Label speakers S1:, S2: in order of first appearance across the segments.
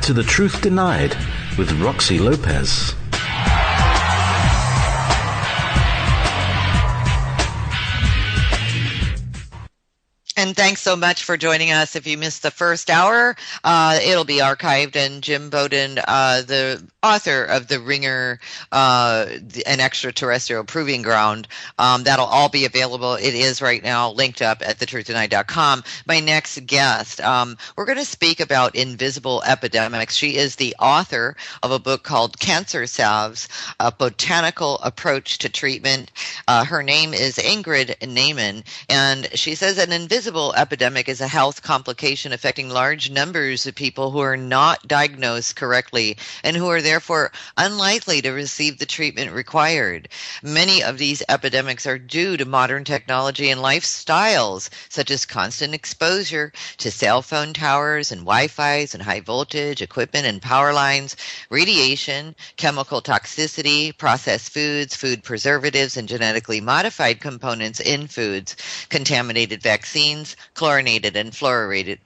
S1: to The Truth Denied with Roxy Lopez.
S2: And thanks so much for joining us. If you missed the first hour, it'll be archived. And Jim Bowden, the author of The Ringer, An Extraterrestrial Proving Ground, that'll all be available. It is right now linked up at thetruthDenied.com. My next guest, we're going to speak about invisible epidemics. She is the author of a book called Cancer Salves, A Botanical Approach to Treatment. Her name is Ingrid Naiman, and she says an invisible epidemic is a health complication affecting large numbers of people who are not diagnosed correctly and who are therefore unlikely to receive the treatment required. Many of these epidemics are due to modern technology and lifestyles, such as constant exposure to cell phone towers and Wi-Fi's and high voltage equipment and power lines, radiation, chemical toxicity, processed foods, food preservatives, and genetically modified components in foods, contaminated vaccines, chlorinated and fluoridated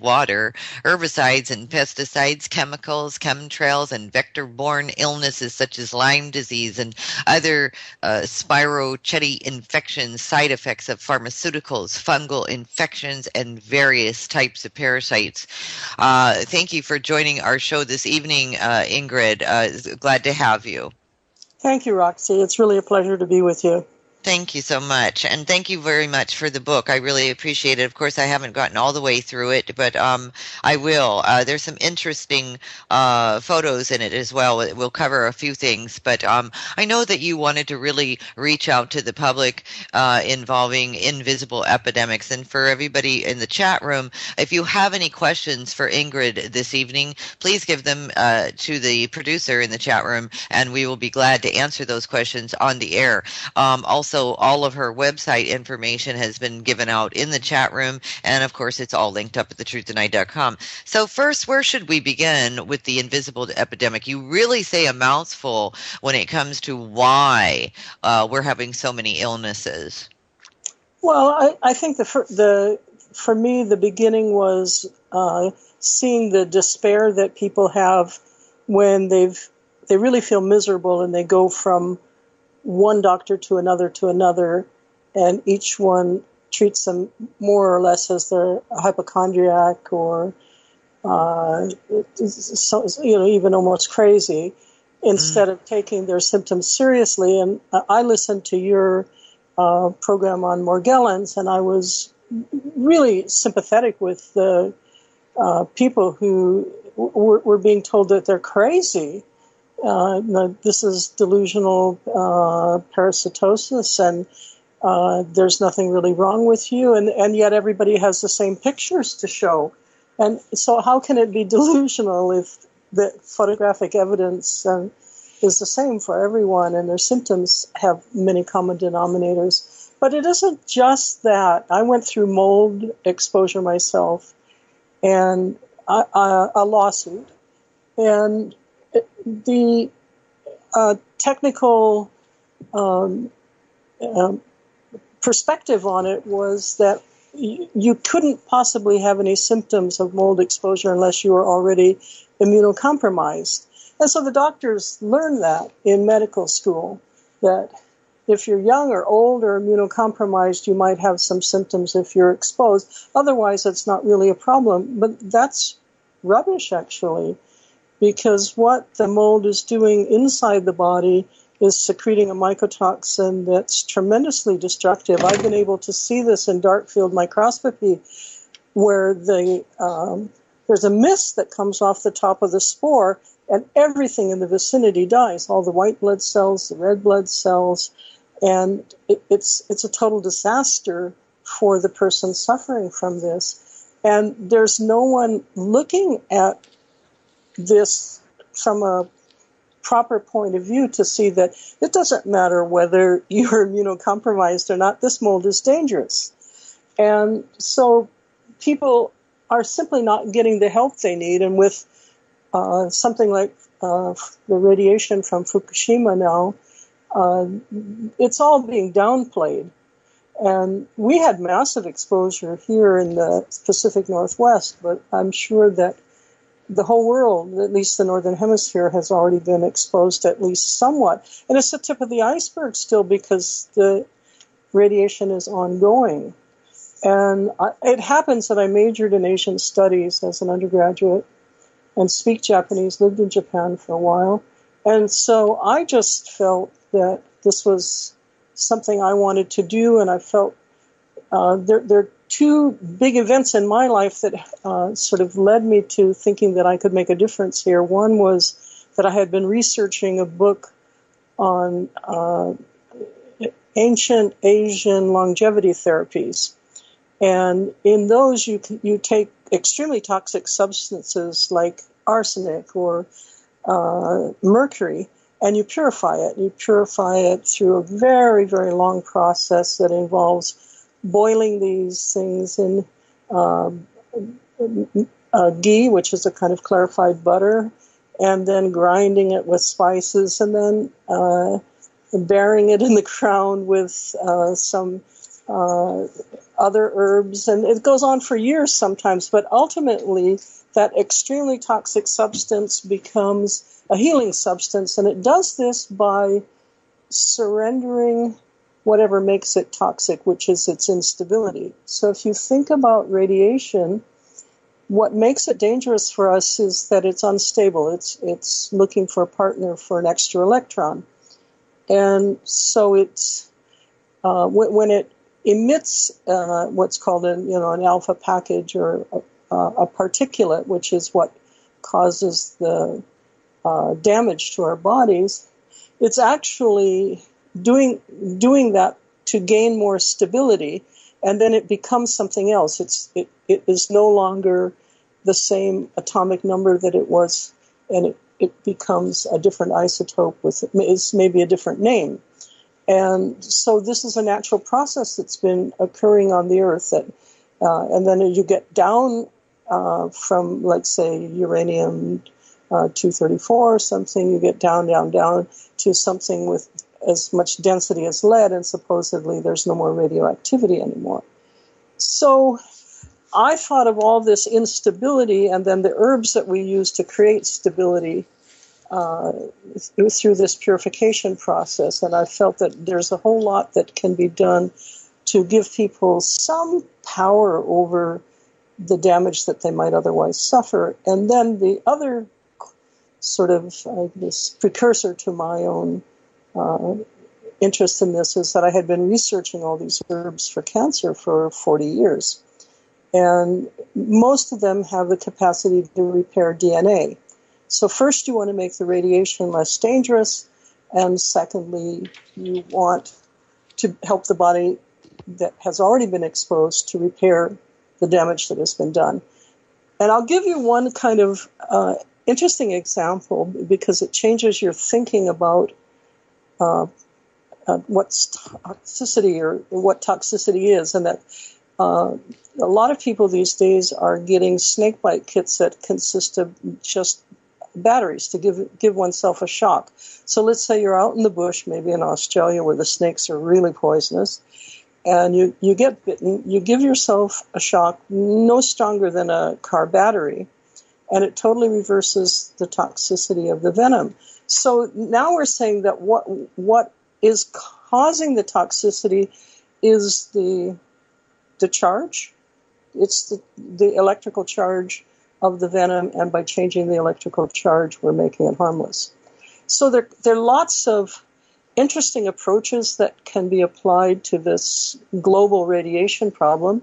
S2: water, herbicides and pesticides, chemicals, chemtrails, and vector-borne illnesses such as Lyme disease and other spirochetes infections, side effects of pharmaceuticals, fungal infections, and various types of parasites. Thank you for joining our show this evening, Ingrid. Glad to have you.
S3: Thank you, Roxy. It's really a pleasure to be with you.
S2: Thank you so much. And thank you very much for the book. I really appreciate it. Of course, I haven't gotten all the way through it, but I will. There's some interesting photos in it as well. We'll cover a few things, but I know that you wanted to really reach out to the public involving invisible epidemics. And for everybody in the chat room, if you have any questions for Ingrid this evening, please give them to the producer in the chat room, and we will be glad to answer those questions on the air. Also, all of her website information has been given out in the chat room, and of course it's all linked up at thetruthDenied.com. So first, where should we begin with the invisible epidemic? You really say a mouthful when it comes to why we're having so many illnesses.
S3: Well, I think for me the beginning was seeing the despair that people have when they really feel miserable and they go from one doctor to another, and each one treats them more or less as they're a hypochondriac or, even almost crazy, instead of taking their symptoms seriously. And I listened to your program on Morgellons, and I was really sympathetic with the people who were being told that they're crazy. This is delusional parasitosis, and there's nothing really wrong with you, and yet everybody has the same pictures to show. And so how can it be delusional if the photographic evidence is the same for everyone, and their symptoms have many common denominators? But it isn't just that. I went through mold exposure myself, and a lawsuit, and the technical perspective on it was that you couldn't possibly have any symptoms of mold exposure unless you were already immunocompromised. And so the doctors learned that in medical school, that if you're young or old or immunocompromised, you might have some symptoms if you're exposed. Otherwise, it's not really a problem. But that's rubbish, actually, because what the mold is doing inside the body is secreting a mycotoxin that's tremendously destructive. I've been able to see this in dark field microscopy, where there's a mist that comes off the top of the spore, and everything in the vicinity dies, all the white blood cells, the red blood cells, and it's a total disaster for the person suffering from this. And there's no one looking at this from a proper point of view to see that it doesn't matter whether you're immunocompromised or not, this mold is dangerous. And so people are simply not getting the help they need. And with something like the radiation from Fukushima now, it's all being downplayed. And we had massive exposure here in the Pacific Northwest, but I'm sure that the whole world, at least the Northern Hemisphere, has already been exposed at least somewhat. And it's the tip of the iceberg still because the radiation is ongoing. And it happens that I majored in Asian studies as an undergraduate and speak Japanese, lived in Japan for a while. And so I just felt that this was something I wanted to do, and I felt there are two big events in my life that sort of led me to thinking that I could make a difference here. One was that I had been researching a book on ancient Asian longevity therapies. And in those, you take extremely toxic substances like arsenic or mercury, and you purify it. You purify it through a very, very long process that involves boiling these things in ghee, which is a kind of clarified butter, and then grinding it with spices, and then burying it in the ground with some other herbs. And it goes on for years sometimes, but ultimately that extremely toxic substance becomes a healing substance, and it does this by surrendering whatever makes it toxic, which is its instability. So if you think about radiation, what makes it dangerous for us is that it's unstable. It's looking for a partner for an extra electron. And so it's when it emits what's called an alpha package or a particulate, which is what causes the damage to our bodies, it's actually doing that to gain more stability, and then it becomes something else. It is no longer the same atomic number that it was, and it becomes a different isotope with maybe a different name. And so this is a natural process that's been occurring on the Earth. And then as you get down from, let's say, uranium 234 or something, you get down to something with as much density as lead, and supposedly there's no more radioactivity anymore. So I thought of all this instability and then the herbs that we use to create stability through this purification process, and I felt that there's a whole lot that can be done to give people some power over the damage that they might otherwise suffer. And then the other sort of this precursor to my own interest in this is that I had been researching all these herbs for cancer for 40 years. And most of them have the capacity to repair DNA. So first you want to make the radiation less dangerous, and secondly, you want to help the body that has already been exposed to repair the damage that has been done. And I'll give you one kind of interesting example because it changes your thinking about what's toxicity or what toxicity is, and that a lot of people these days are getting snakebite kits that consist of just batteries to give oneself a shock. So let's say you're out in the bush, maybe in Australia where the snakes are really poisonous, and you get bitten, you give yourself a shock no stronger than a car battery, and it totally reverses the toxicity of the venom. So now we're saying that what is causing the toxicity is the charge. It's the electrical charge of the venom, and by changing the electrical charge, we're making it harmless. So there are lots of interesting approaches that can be applied to this global radiation problem,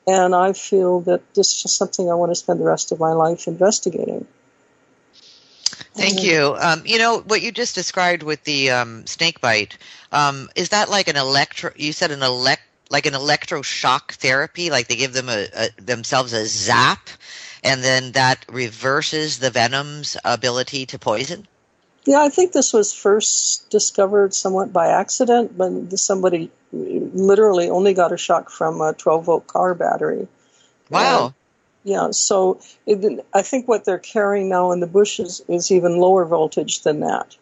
S3: and I feel that this is just something I want to spend the rest of my life investigating.
S2: Thank you. What you just described with the snake bite, is that like you said like an electroshock therapy, like they give them themselves a zap, and then that reverses the venom's ability to poison?
S3: Yeah, I think this was first discovered somewhat by accident, but somebody literally only got a shock from a 12-volt car battery.
S2: Wow.
S3: Yeah, so I think what they're carrying now in the bushes is even lower voltage than that.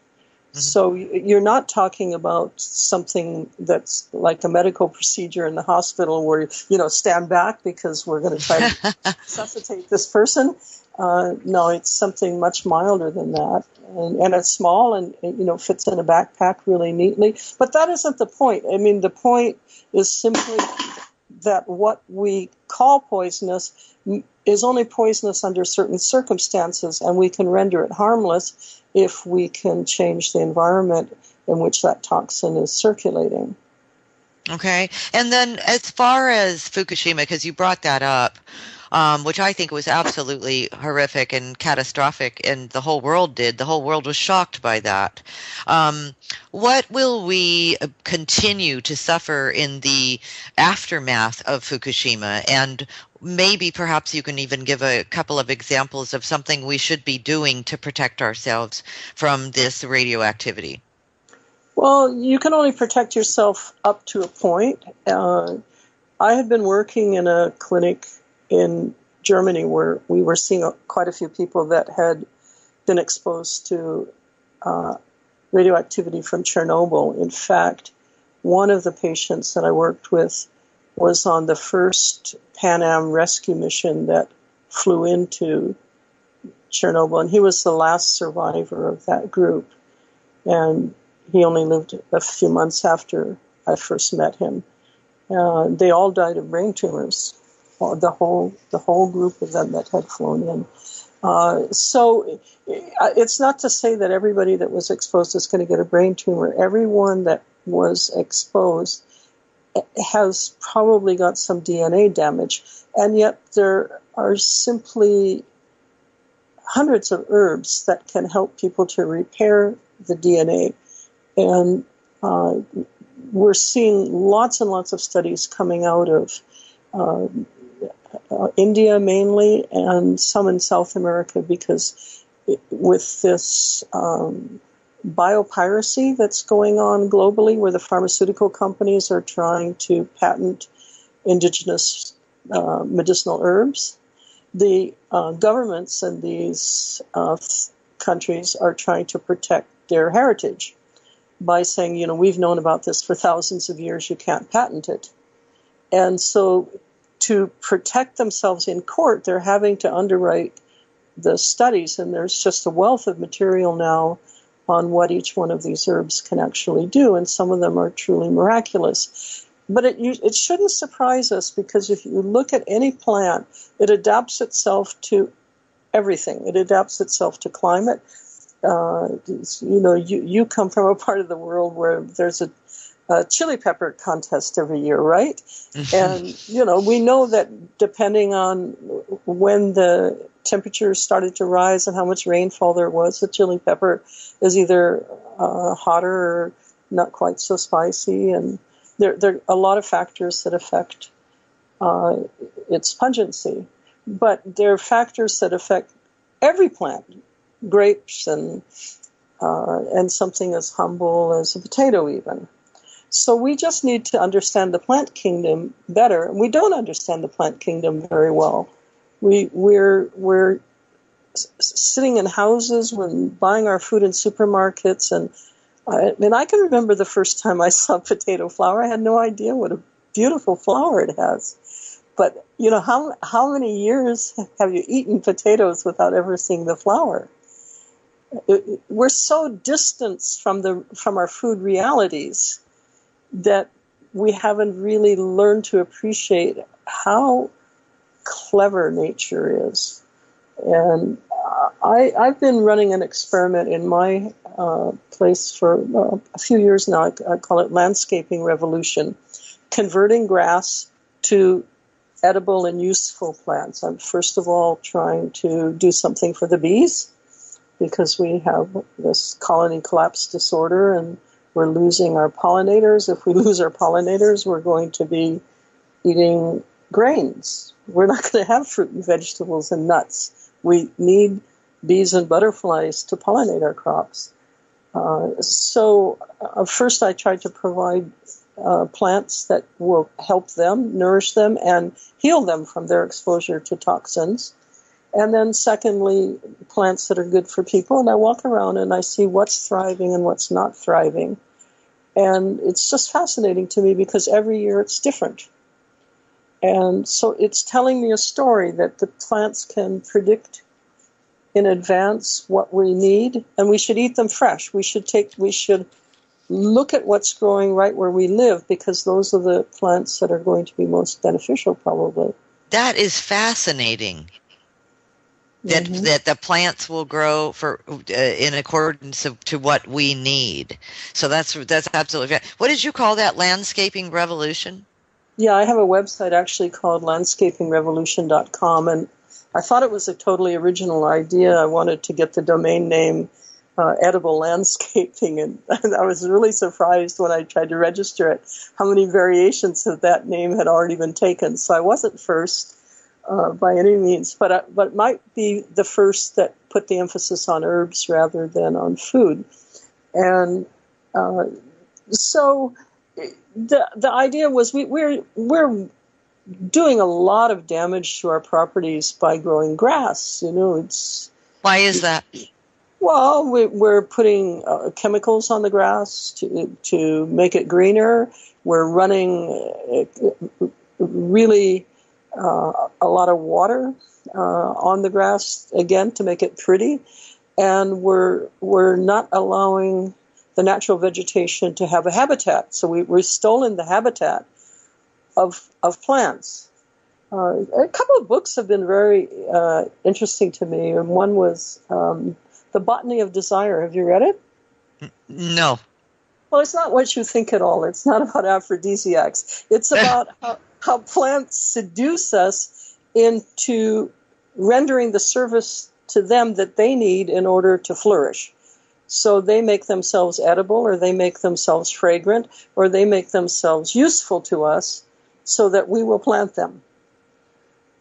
S3: So you're not talking about something that's like a medical procedure in the hospital where, stand back because we're going to try to resuscitate this person. No, it's something much milder than that. And it's small and, fits in a backpack really neatly. But that isn't the point. I mean, the point is simply that what we call poisonous is only poisonous under certain circumstances, and we can render it harmless if we can change the environment in which that toxin is circulating.
S2: Okay. And then as far as Fukushima, because you brought that up, which I think was absolutely horrific and catastrophic, and the whole world did. The whole world was shocked by that. What will we continue to suffer in the aftermath of Fukushima? And maybe perhaps you can even give a couple of examples of something we should be doing to protect ourselves from this radioactivity.
S3: Well, you can only protect yourself up to a point. I had been working in a clinic in Germany where we were seeing quite a few people that had been exposed to radioactivity from Chernobyl. In fact, one of the patients that I worked with was on the first Pan Am rescue mission that flew into Chernobyl, and he was the last survivor of that group. And he only lived a few months after I first met him. They all died of brain tumors, the whole group of them that had flown in. So it's not to say that everybody that was exposed is going to get a brain tumor. Everyone that was exposed has probably got some DNA damage, and yet there are simply hundreds of herbs that can help people to repair the DNA. And we're seeing lots and lots of studies coming out of India mainly, and some in South America, because with this biopiracy that's going on globally, where the pharmaceutical companies are trying to patent indigenous medicinal herbs, the governments in these countries are trying to protect their heritage by saying, we've known about this for thousands of years, you can't patent it. And so to protect themselves in court, they're having to underwrite the studies, and there's just a wealth of material now on what each one of these herbs can actually do, and some of them are truly miraculous. But it shouldn't surprise us, because if you look at any plant, it adapts itself to everything. It adapts itself to climate. You come from a part of the world where there's a chili pepper contest every year, right? And, we know that depending on when the temperatures started to rise and how much rainfall there was, the chili pepper is either hotter or not quite so spicy. And there are a lot of factors that affect its pungency. But there are factors that affect every plant, grapes and something as humble as a potato even. So we just need to understand the plant kingdom better. We don't understand the plant kingdom very well. We're sitting in houses, we're buying our food in supermarkets, and I can remember the first time I saw potato flour. I had no idea what a beautiful flower it has. But how many years have you eaten potatoes without ever seeing the flower? We're so distanced from our food realities that we haven't really learned to appreciate how clever nature is. And I've been running an experiment in my place for a few years now. I call it Landscaping Revolution, converting grass to edible and useful plants. I'm first of all trying to do something for the bees, because we have this colony collapse disorder and we're losing our pollinators. If we lose our pollinators, we're going to be eating grains. We're not going to have fruit and vegetables and nuts. We need bees and butterflies to pollinate our crops. So first I tried to provide plants that will help them, nourish them, and heal them from their exposure to toxins. And then secondly, plants that are good for people, and I walk around and I see what's thriving and what's not thriving. And it's just fascinating to me because every year it's different. And so it's telling me a story that the plants can predict in advance what we need, and we should eat them fresh. We should look at what's growing right where we live, because those are the plants that are going to be most beneficial, probably.
S2: That is fascinating. That the plants will grow in accordance to what we need. So that's absolutely right. What did you call that? Landscaping Revolution?
S3: Yeah, I have a website actually called landscapingrevolution.com, and I thought it was a totally original idea. I wanted to get the domain name Edible Landscaping, and I was really surprised when I tried to register it how many variations of that name had already been taken. So I wasn't first by any means, but it might be the first that put the emphasis on herbs rather than on food. And so the idea was we're doing a lot of damage to our properties by growing grass.
S2: Why is that?
S3: Well, we're putting chemicals on the grass to make it greener. We're running really a lot of water on the grass, again, to make it pretty. And we're not allowing the natural vegetation to have a habitat. So we've stolen the habitat of plants. A couple of books have been very interesting to me, and one was The Botany of Desire. Have you read it?
S2: No.
S3: Well, it's not what you think at all. It's not about aphrodisiacs. It's about how plants seduce us into rendering the service to them that they need in order to flourish. So they make themselves edible, or they make themselves fragrant, or they make themselves useful to us so that we will plant them.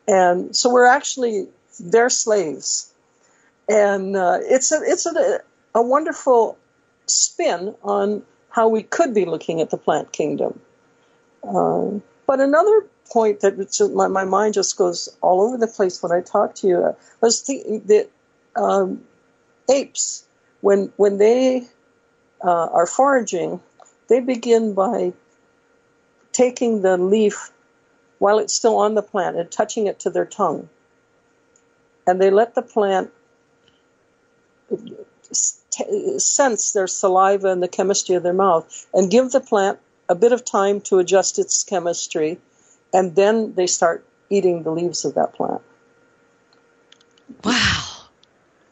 S3: And so we're actually their slaves. And it's a wonderful spin on how we could be looking at the plant kingdom. But another point that my mind just goes all over the place when I talk to you was that apes, when they are foraging, they begin by taking the leaf while it's still on the plant and touching it to their tongue. And they let the plant sense their saliva and the chemistry of their mouth, and give the plant a bit of time to adjust its chemistry, and then they start eating the leaves of that plant.
S2: Wow.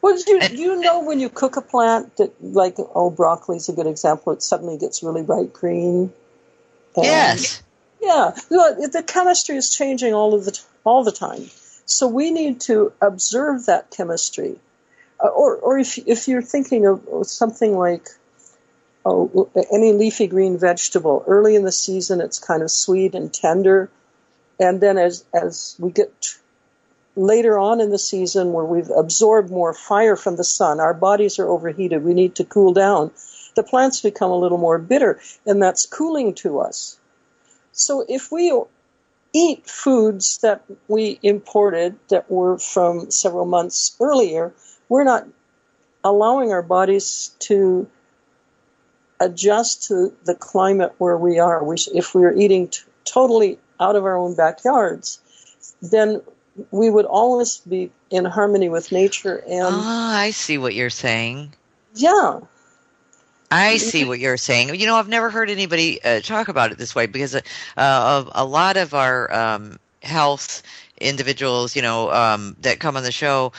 S3: Well, you know when you cook a plant that, like, broccoli is a good example, it suddenly gets really bright green.
S2: Yes.
S3: Yeah, the chemistry is changing all the time. So we need to observe that chemistry. Or if you're thinking of something like any leafy green vegetable, early in the season it's kind of sweet and tender, and then as we get later on in the season where we've absorbed more fire from the sun, our bodies are overheated, we need to cool down, the plants become a little more bitter, and that's cooling to us. So if we eat foods that we imported that were from several months earlier, we're not allowing our bodies to adjust to the climate where we are. If we were eating totally out of our own backyards, then we would always be in harmony with nature. And
S2: I see what you're saying.
S3: Yeah.
S2: I see what you're saying. I've never heard anybody talk about it this way, because of a lot of our health individuals, that come on the show,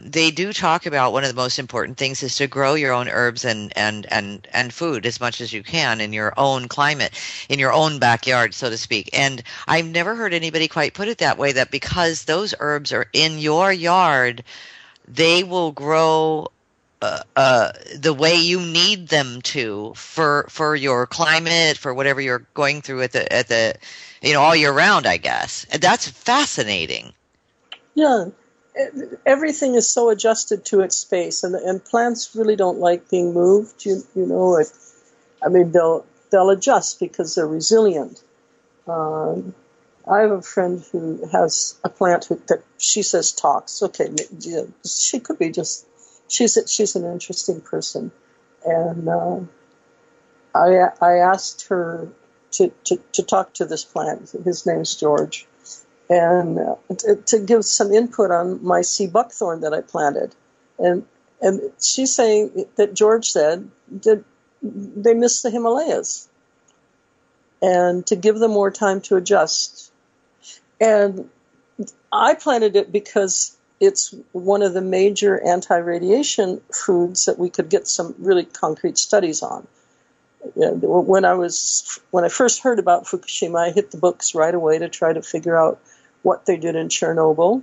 S2: they do talk about one of the most important things is to grow your own herbs and food as much as you can in your own climate, in your own backyard, so to speak. And I've never heard anybody quite put it that way, that because those herbs are in your yard, they will grow the way you need them to for your climate, for whatever you're going through at the all year round, I guess. And that's fascinating.
S3: Yeah, everything is so adjusted to its space, and plants really don't like being moved. They'll adjust because they're resilient. I have a friend who has a plant that she says talks. Okay, yeah, she could be just, she's an interesting person. And I asked her to talk to this plant. His name's George. And to give some input on my sea buckthorn that I planted. And she's saying that George said that they miss the Himalayas and to give them more time to adjust. And I planted it because it's one of the major anti-radiation foods that we could get some really concrete studies on. When I first heard about Fukushima, I hit the books right away to try to figure out what they did in Chernobyl,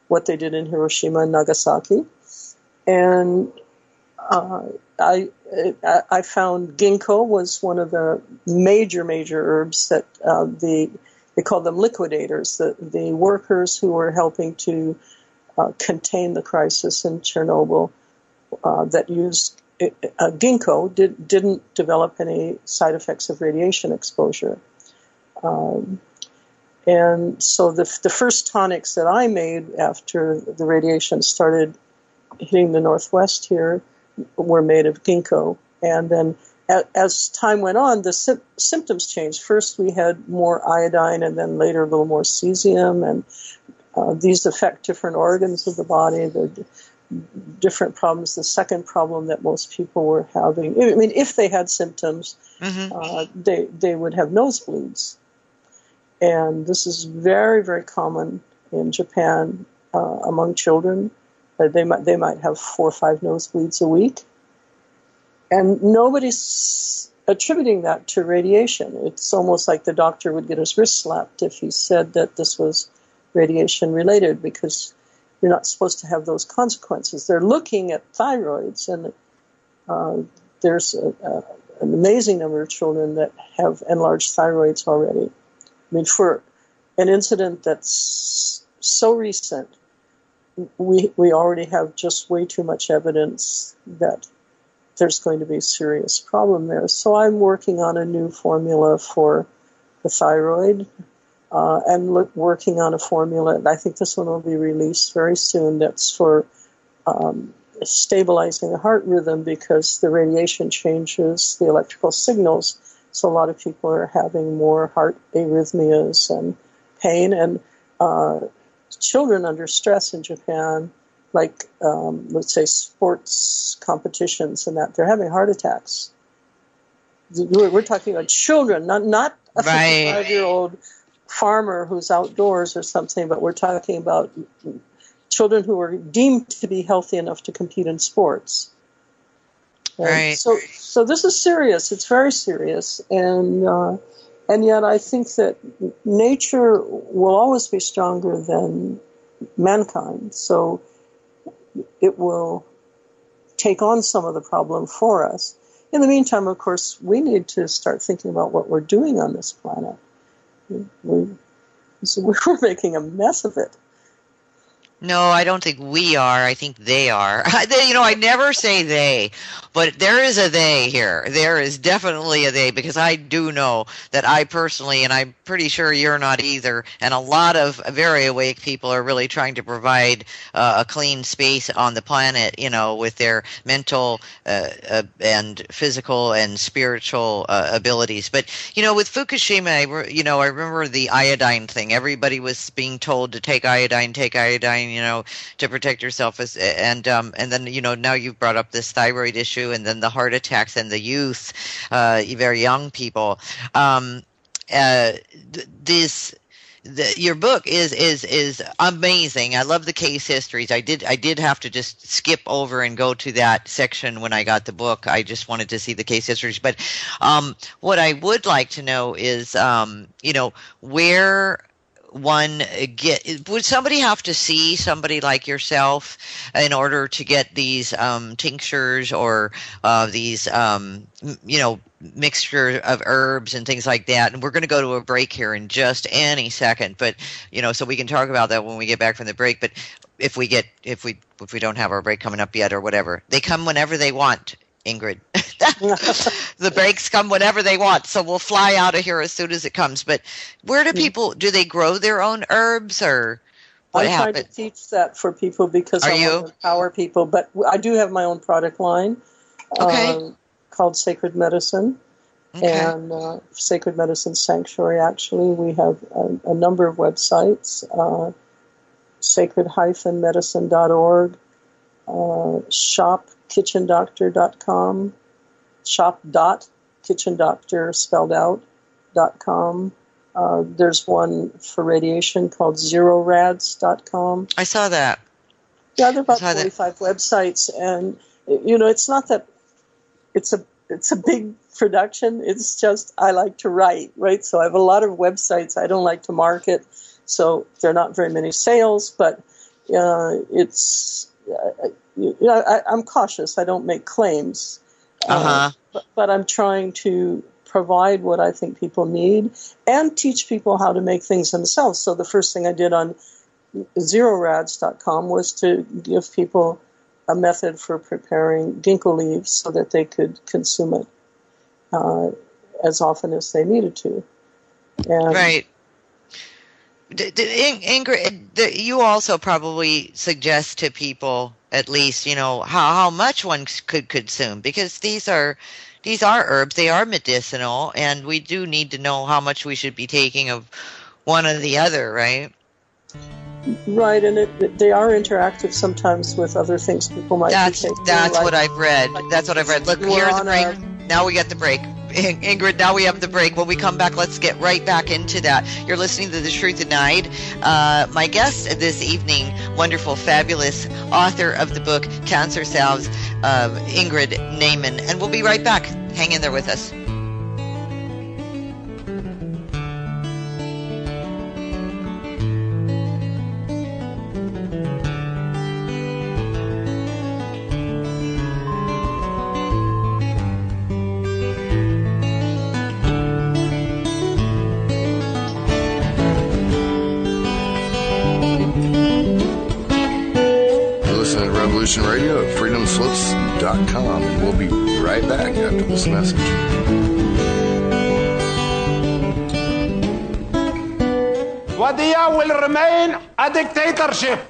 S3: what they did in Hiroshima and Nagasaki. And I found ginkgo was one of the major herbs that they called them liquidators, the workers who were helping to contain the crisis in Chernobyl that used ginkgo didn't develop any side effects of radiation exposure. And so the first tonics that I made after the radiation started hitting the Northwest here were made of ginkgo. And then as time went on, the symptoms changed. First we had more iodine, and then later a little more cesium. And these affect different organs of the body. They're different problems. The second problem that most people were having, I mean, if they had symptoms, they would have nosebleeds. And this is very, very common in Japan among children. They might have 4 or 5 nosebleeds a week. And nobody's attributing that to radiation. It's almost like the doctor would get his wrist slapped if he said that this was radiation related, because you're not supposed to have those consequences. They're looking at thyroids, and there's an amazing number of children that have enlarged thyroids already. I mean, for an incident that's so recent, we already have just way too much evidence that there's going to be a serious problem there. So I'm working on a new formula for the thyroid, and working on a formula, and I think this one will be released very soon, that's for stabilizing the heart rhythm, because the radiation changes the electrical signals. So a lot of people are having more heart arrhythmias and pain. And children under stress in Japan, like let's say sports competitions and that, they're having heart attacks. We're talking about children, not a 55-year-old farmer who's outdoors or something, but we're talking about children who are deemed to be healthy enough to compete in sports. Right. So this is serious. It's very serious, and yet I think that nature will always be stronger than mankind. So it will take on some of the problem for us. In the meantime, of course, we need to start thinking about what we're doing on this planet. We're making a mess of it.
S2: No, I don't think we are. I think they are. I never say they, but there is a they here. There is definitely a they, because I do know that I personally, and I'm pretty sure you're not either, and a lot of very awake people are really trying to provide a clean space on the planet, with their mental and physical and spiritual abilities. But, with Fukushima, I remember the iodine thing. Everybody was being told to take iodine, to protect yourself, and then now you've brought up this thyroid issue, and then the heart attacks and the youth, very young people. Your book is amazing. I love the case histories. I did have to just skip over and go to that section when I got the book. I just wanted to see the case histories. But what I would like to know is, where would somebody have to see somebody like yourself in order to get these tinctures or these mixture of herbs and things like that? And we're going to go to a break here in just any second, but so we can talk about that when we get back from the break. But if we don't have our break coming up yet or whatever, they come whenever they want, Ingrid. The breaks come whenever they want, so we'll fly out of here as soon as it comes. But where do people, do they grow their own herbs, or what
S3: I'm
S2: happens?
S3: trying to teach that for people because I want to empower people. But I do have my own product line called Sacred Medicine. And Sacred Medicine Sanctuary, actually. We have a number of websites, sacred-medicine.org, shopkitchendoctor.com, shop.kitchendoctor spelled out .com. There's one for radiation called zerorads.com.
S2: I saw that.
S3: Yeah, there are about 45 websites, and it's not that it's a big production. It's just I like to write, right? So I have a lot of websites. I don't like to market, so there are not very many sales. But I'm cautious. I don't make claims, but I'm trying to provide what I think people need and teach people how to make things themselves. So the first thing I did on zerorads.com was to give people a method for preparing ginkgo leaves so that they could consume it as often as they needed to. And
S2: right. Ingrid, you also probably suggest to people, at least, how much one could consume, because these are herbs, they are medicinal, and we do need to know how much we should be taking of one or the other, right?
S3: Right, and they are interactive sometimes with other things people might be taking.
S2: That's what I've read. That's what I've read. Look, here's the break. Now we got the break. Ingrid, now we have the break. When we come back, let's get right back into that. You're listening to The Truth Denied. My guest this evening, wonderful, fabulous author of the book Cancer Salves, Ingrid Naiman. And we'll be right back. Hang in there with us.
S4: Radio at freedomslips.com, and we'll be right back after this message.
S5: Wadia will remain a dictatorship.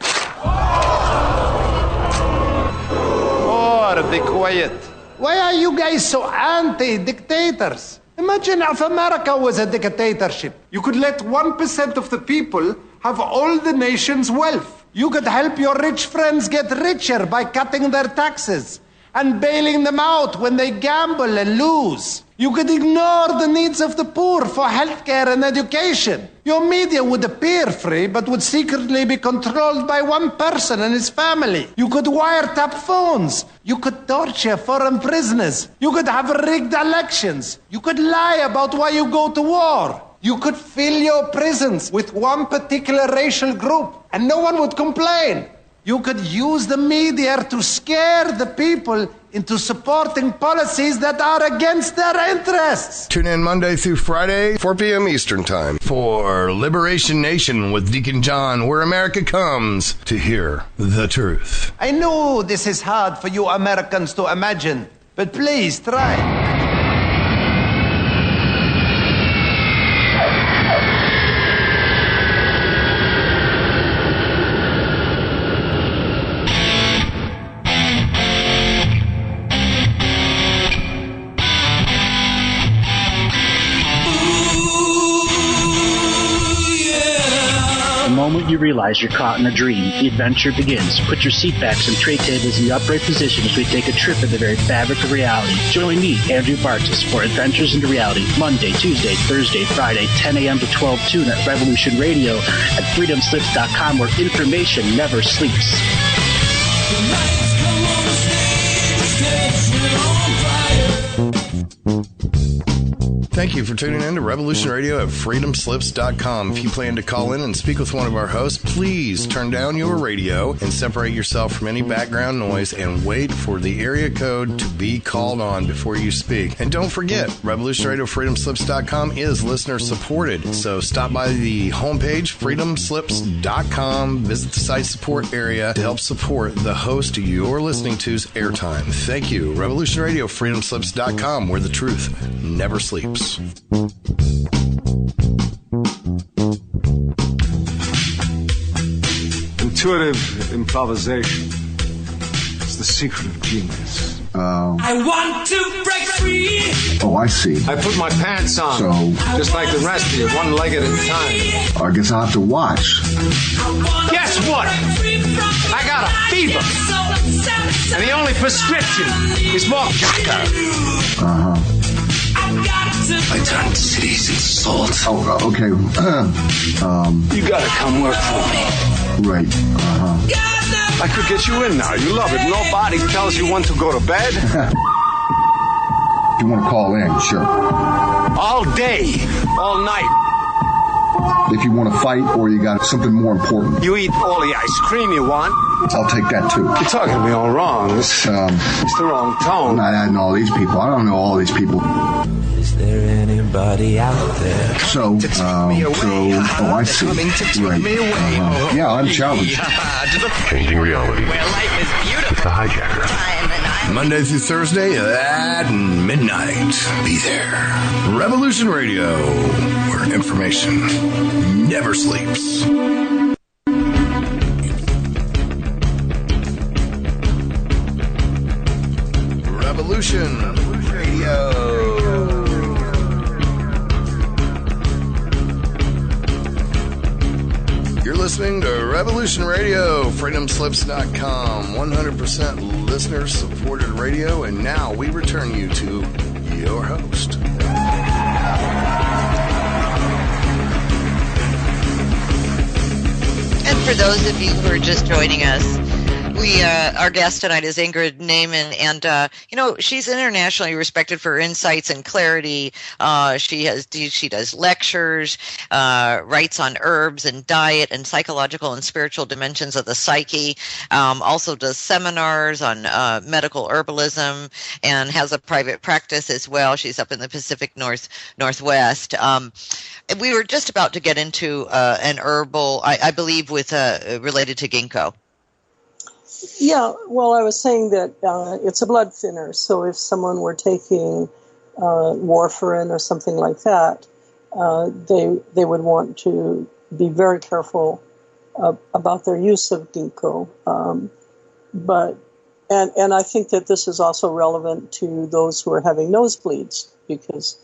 S5: Oh, be quiet. Why are you guys so anti-dictators? Imagine if America was a dictatorship. You could let 1% of the people have all the nation's wealth. You could help your rich friends get richer by cutting their taxes and bailing them out when they gamble and lose. You could ignore the needs of the poor for healthcare and education. Your media would appear free, but would secretly be controlled by one person and his family. You could wiretap phones. You could torture foreign prisoners. You could have rigged elections. You could lie about why you go to war. You could fill your prisons with one particular racial group, and no one would complain. You could use the media to scare the people into supporting policies that are against their interests.
S4: Tune in Monday through Friday, 4 p.m. Eastern Time, for Liberation Nation with Deacon John, where America comes to hear the truth.
S5: I know this is hard for you Americans to imagine, but please try.
S6: The moment you realize you're caught in a dream, the adventure begins. Put your seatbacks and tray tables in the upright position as we take a trip in the very fabric of reality. Join me, Andrew Bartis, for Adventures into Reality, Monday, Tuesday, Thursday, Friday, 10 a.m. to 12 noon at Revolution Radio at freedomslips.com, where information never sleeps.
S4: Thank you for tuning in to Revolution Radio at freedomslips.com. If you plan to call in and speak with one of our hosts, please turn down your radio and separate yourself from any background noise and wait for the area code to be called on before you speak. And don't forget, Revolution Radio freedomslips.com is listener supported. So stop by the homepage, freedomslips.com, visit the site support area to help support the host you're listening to's airtime. Thank you. Revolution Radio freedomslips.com, where the truth never sleeps.
S7: Intuitive improvisation is the secret of genius.
S8: I want to break free.
S9: Oh, I see.
S7: I put my pants on,
S9: So,
S7: just like the rest of you, one leg at a time.
S9: I guess I'll have to watch.
S7: Guess what? I got a fever. And the only prescription is more caca.
S9: Uh-huh.
S8: I turned cities into salt.
S9: Oh, okay.
S7: You gotta come work for me.
S9: Right. Uh-huh.
S7: I could get you in now. You love it. Nobody tells you when to go to bed.
S9: You want to call in, sure.
S7: All day, all night.
S9: If you want to fight or you got something more important,
S7: You eat all the ice cream you want.
S9: I'll take that too.
S7: You're talking to me all wrong. It's the wrong tone.
S9: I'm not adding all these people. I don't know all these people.
S8: Is there anybody out there?
S9: So, oh, I see. Right. Yeah, I'm challenged.
S1: Changing reality.
S8: Where life is beautiful.
S1: The hijacker.
S4: Monday through Thursday at midnight. Be there. Revolution Radio, where information never sleeps. Revolution Radio. You're listening to Revolution Radio, freedomslips.com, 100% listener-supported radio, and now we return you to your host.
S2: And for those of you who are just joining us, our guest tonight is Ingrid Naiman, and she's internationally respected for insights and clarity. She does lectures, writes on herbs and diet and psychological and spiritual dimensions of the psyche. Also does seminars on medical herbalism and has a private practice as well. She's up in the Pacific Northwest. We were just about to get into an herbal, I believe, with related to ginkgo.
S3: Yeah, well, I was saying that it's a blood thinner, so if someone were taking warfarin or something like that, they would want to be very careful about their use of ginkgo. And I think that this is also relevant to those who are having nosebleeds, because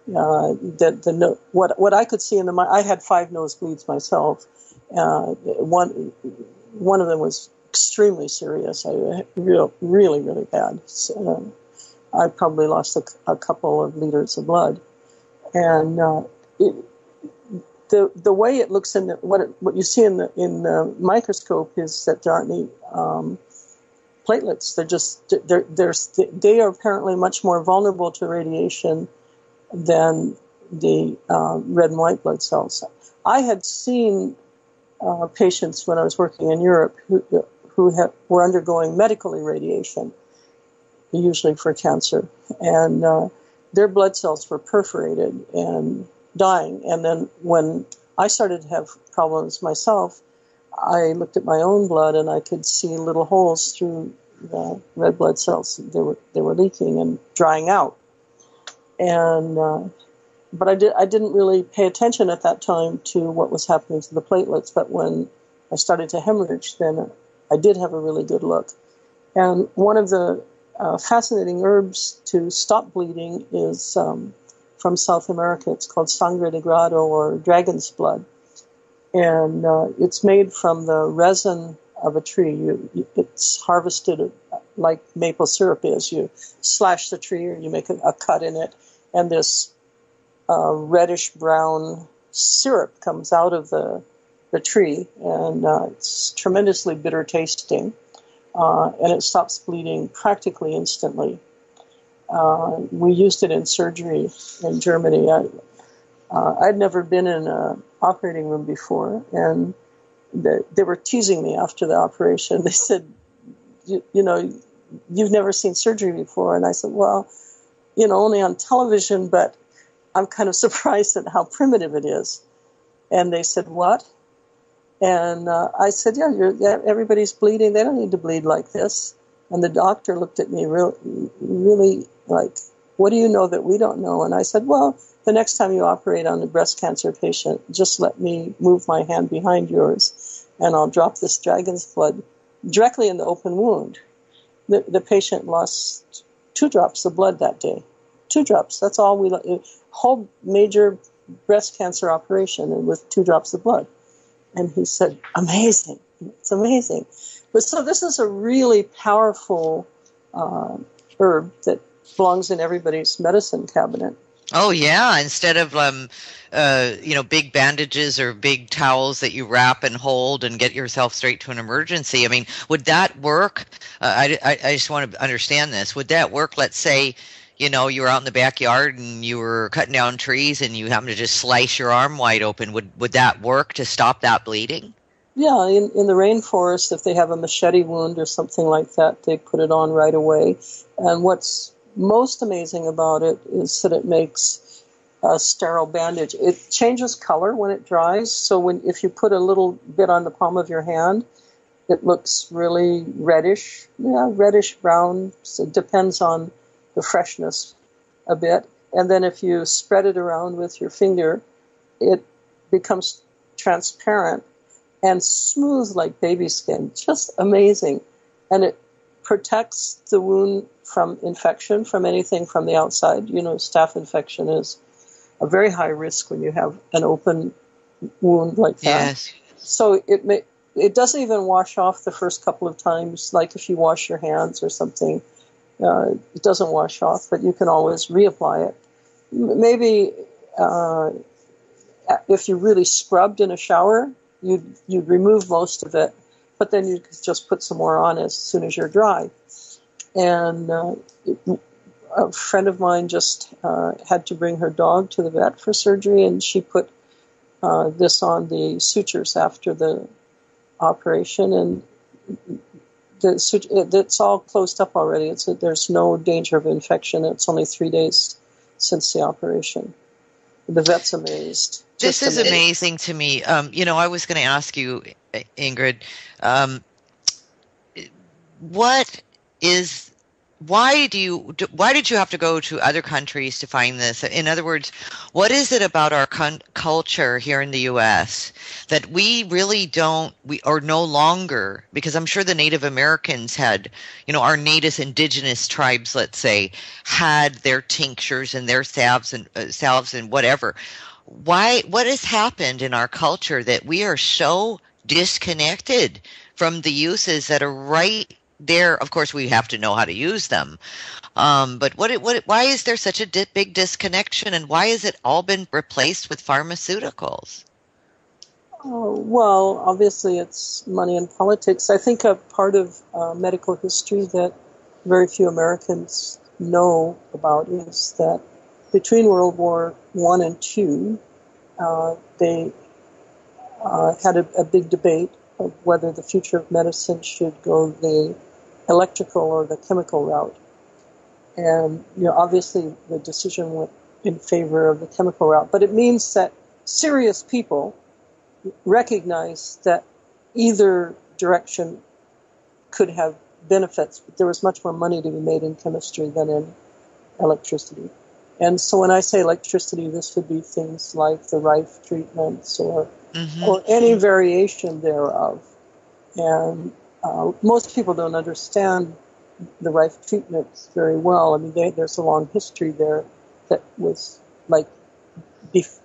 S3: what I could see in I had 5 nosebleeds myself. One of them was extremely serious. Really bad. So, I probably lost a couple of liters of blood, and the way it looks in what you see in the microscope is that there aren't any platelets. They are apparently much more vulnerable to radiation than the red and white blood cells. I had seen patients when I was working in Europe who were undergoing medical irradiation, usually for cancer, and their blood cells were perforated and dying. And then when I started to have problems myself, I looked at my own blood and I could see little holes through the red blood cells. They were leaking and drying out. And but I didn't really pay attention at that time to what was happening to the platelets. But when I started to hemorrhage, then I did have a really good look. And one of the fascinating herbs to stop bleeding is from South America. It's called sangre de grado, or dragon's blood. And it's made from the resin of a tree. It's harvested like maple syrup is. You slash the tree or you make a cut in it, and this reddish-brown syrup comes out of the tree, and it's tremendously bitter tasting, and it stops bleeding practically instantly. We used it in surgery in Germany. I'd never been in an operating room before, and they were teasing me after the operation. They said, you know, you've never seen surgery before. And I said, well, you know, only on television, but I'm kind of surprised at how primitive it is. And they said, what? And I said, yeah, everybody's bleeding. They don't need to bleed like this. And the doctor looked at me really like, what do you know that we don't know? And I said, well, the next time you operate on a breast cancer patient, just let me move my hand behind yours, and I'll drop this dragon's blood directly in the open wound. The patient lost 2 drops of blood that day. 2 drops. That's all whole major breast cancer operation with 2 drops of blood. And he said, amazing. It's amazing. But so this is a really powerful herb that belongs in everybody's medicine cabinet.
S2: Oh, yeah. Instead of, big bandages or big towels that you wrap and hold and get yourself straight to an emergency. I mean, would that work? I just want to understand this. Would that work? Let's say, you know, you were out in the backyard and you were cutting down trees and you happen to just slice your arm wide open. Would that work to stop that bleeding?
S3: Yeah, in the rainforest, if they have a machete wound or something like that, they put it on right away. And what's most amazing about it is that it makes a sterile bandage. It changes color when it dries. So if you put a little bit on the palm of your hand, it looks really reddish, reddish brown. So it depends on the freshness a bit. And then if you spread it around with your finger, it becomes transparent and smooth like baby skin. Just amazing. And it protects the wound from infection, from anything from the outside. You know, staph infection is a very high risk when you have an open wound like that.
S2: Yes.
S3: So it doesn't even wash off the first couple of times, like if you wash your hands or something. It doesn't wash off, but you can always reapply it. Maybe if you really scrubbed in a shower, you'd remove most of it, but then you could just put some more on as soon as you're dry. And a friend of mine just had to bring her dog to the vet for surgery, and she put this on the sutures after the operation, and it's all closed up already. There's no danger of infection. It's only 3 days since the operation. The vet's amazed.
S2: This is amazing to me. I was going to ask you, Ingrid, why did you have to go to other countries to find this? In other words, what is it about our culture here in the U.S. that we really are no longer, because I'm sure the Native Americans had, our native indigenous tribes, let's say, had their tinctures and their salves and whatever. What has happened in our culture that we are so disconnected from the uses that are right there? Of course, we have to know how to use them. But why is there such a big disconnection, and why has it all been replaced with pharmaceuticals?
S3: Oh, well, obviously it's money and politics. I think a part of medical history that very few Americans know about is that between World War I and II, they had a big debate of whether the future of medicine should go the electrical or the chemical route. And, obviously the decision went in favor of the chemical route. But it means that serious people recognize that either direction could have benefits, but there was much more money to be made in chemistry than in electricity. And so when I say electricity, this would be things like the Rife treatments or any variation thereof. And most people don't understand the Rife treatments very well. I mean, there's a long history there that was like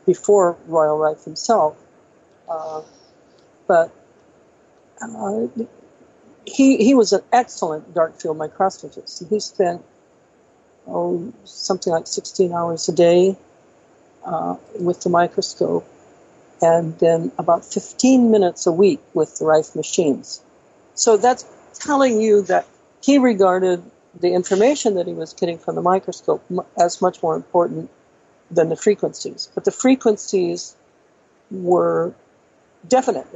S3: before Royal Rife himself. But he was an excellent dark field microscopist. He spent something like 16 hours a day with the microscope, and then about 15 minutes a week with the Rife machines. So that's telling you that he regarded the information that he was getting from the microscope as much more important than the frequencies. But the frequencies were definite.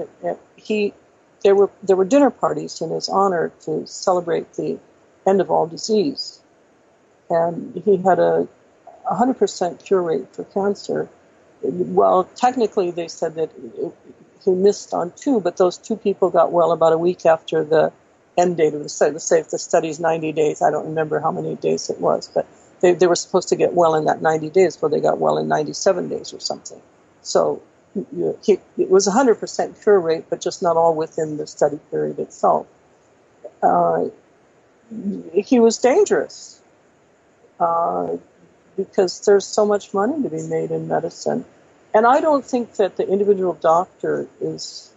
S3: There were dinner parties in his honor to celebrate the end of all disease, and he had a 100% cure rate for cancer. Well, technically they said that he missed on 2, but those 2 people got well about a week after the end date of the study. Let's say if the study's 90 days, I don't remember how many days it was, but they were supposed to get well in that 90 days, but they got well in 97 days or something. So it was a 100% cure rate, but just not all within the study period itself. He was dangerous because there's so much money to be made in medicine. And I don't think that the individual doctor is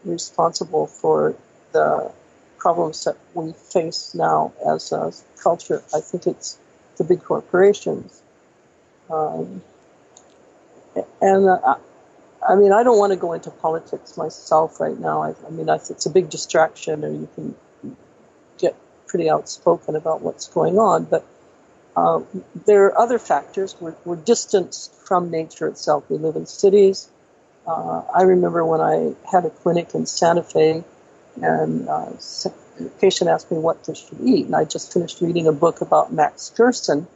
S3: responsible for the problems that we face now as a culture. I think it's the big corporations. I don't want to go into politics myself right now. I mean, it's a big distraction, and you can get pretty outspoken about what's going on. But there are other factors. We're distanced from nature itself. We live in cities. I remember when I had a clinic in Santa Fe, and a patient asked me what they should eat, and I just finished reading a book about Max Gerson,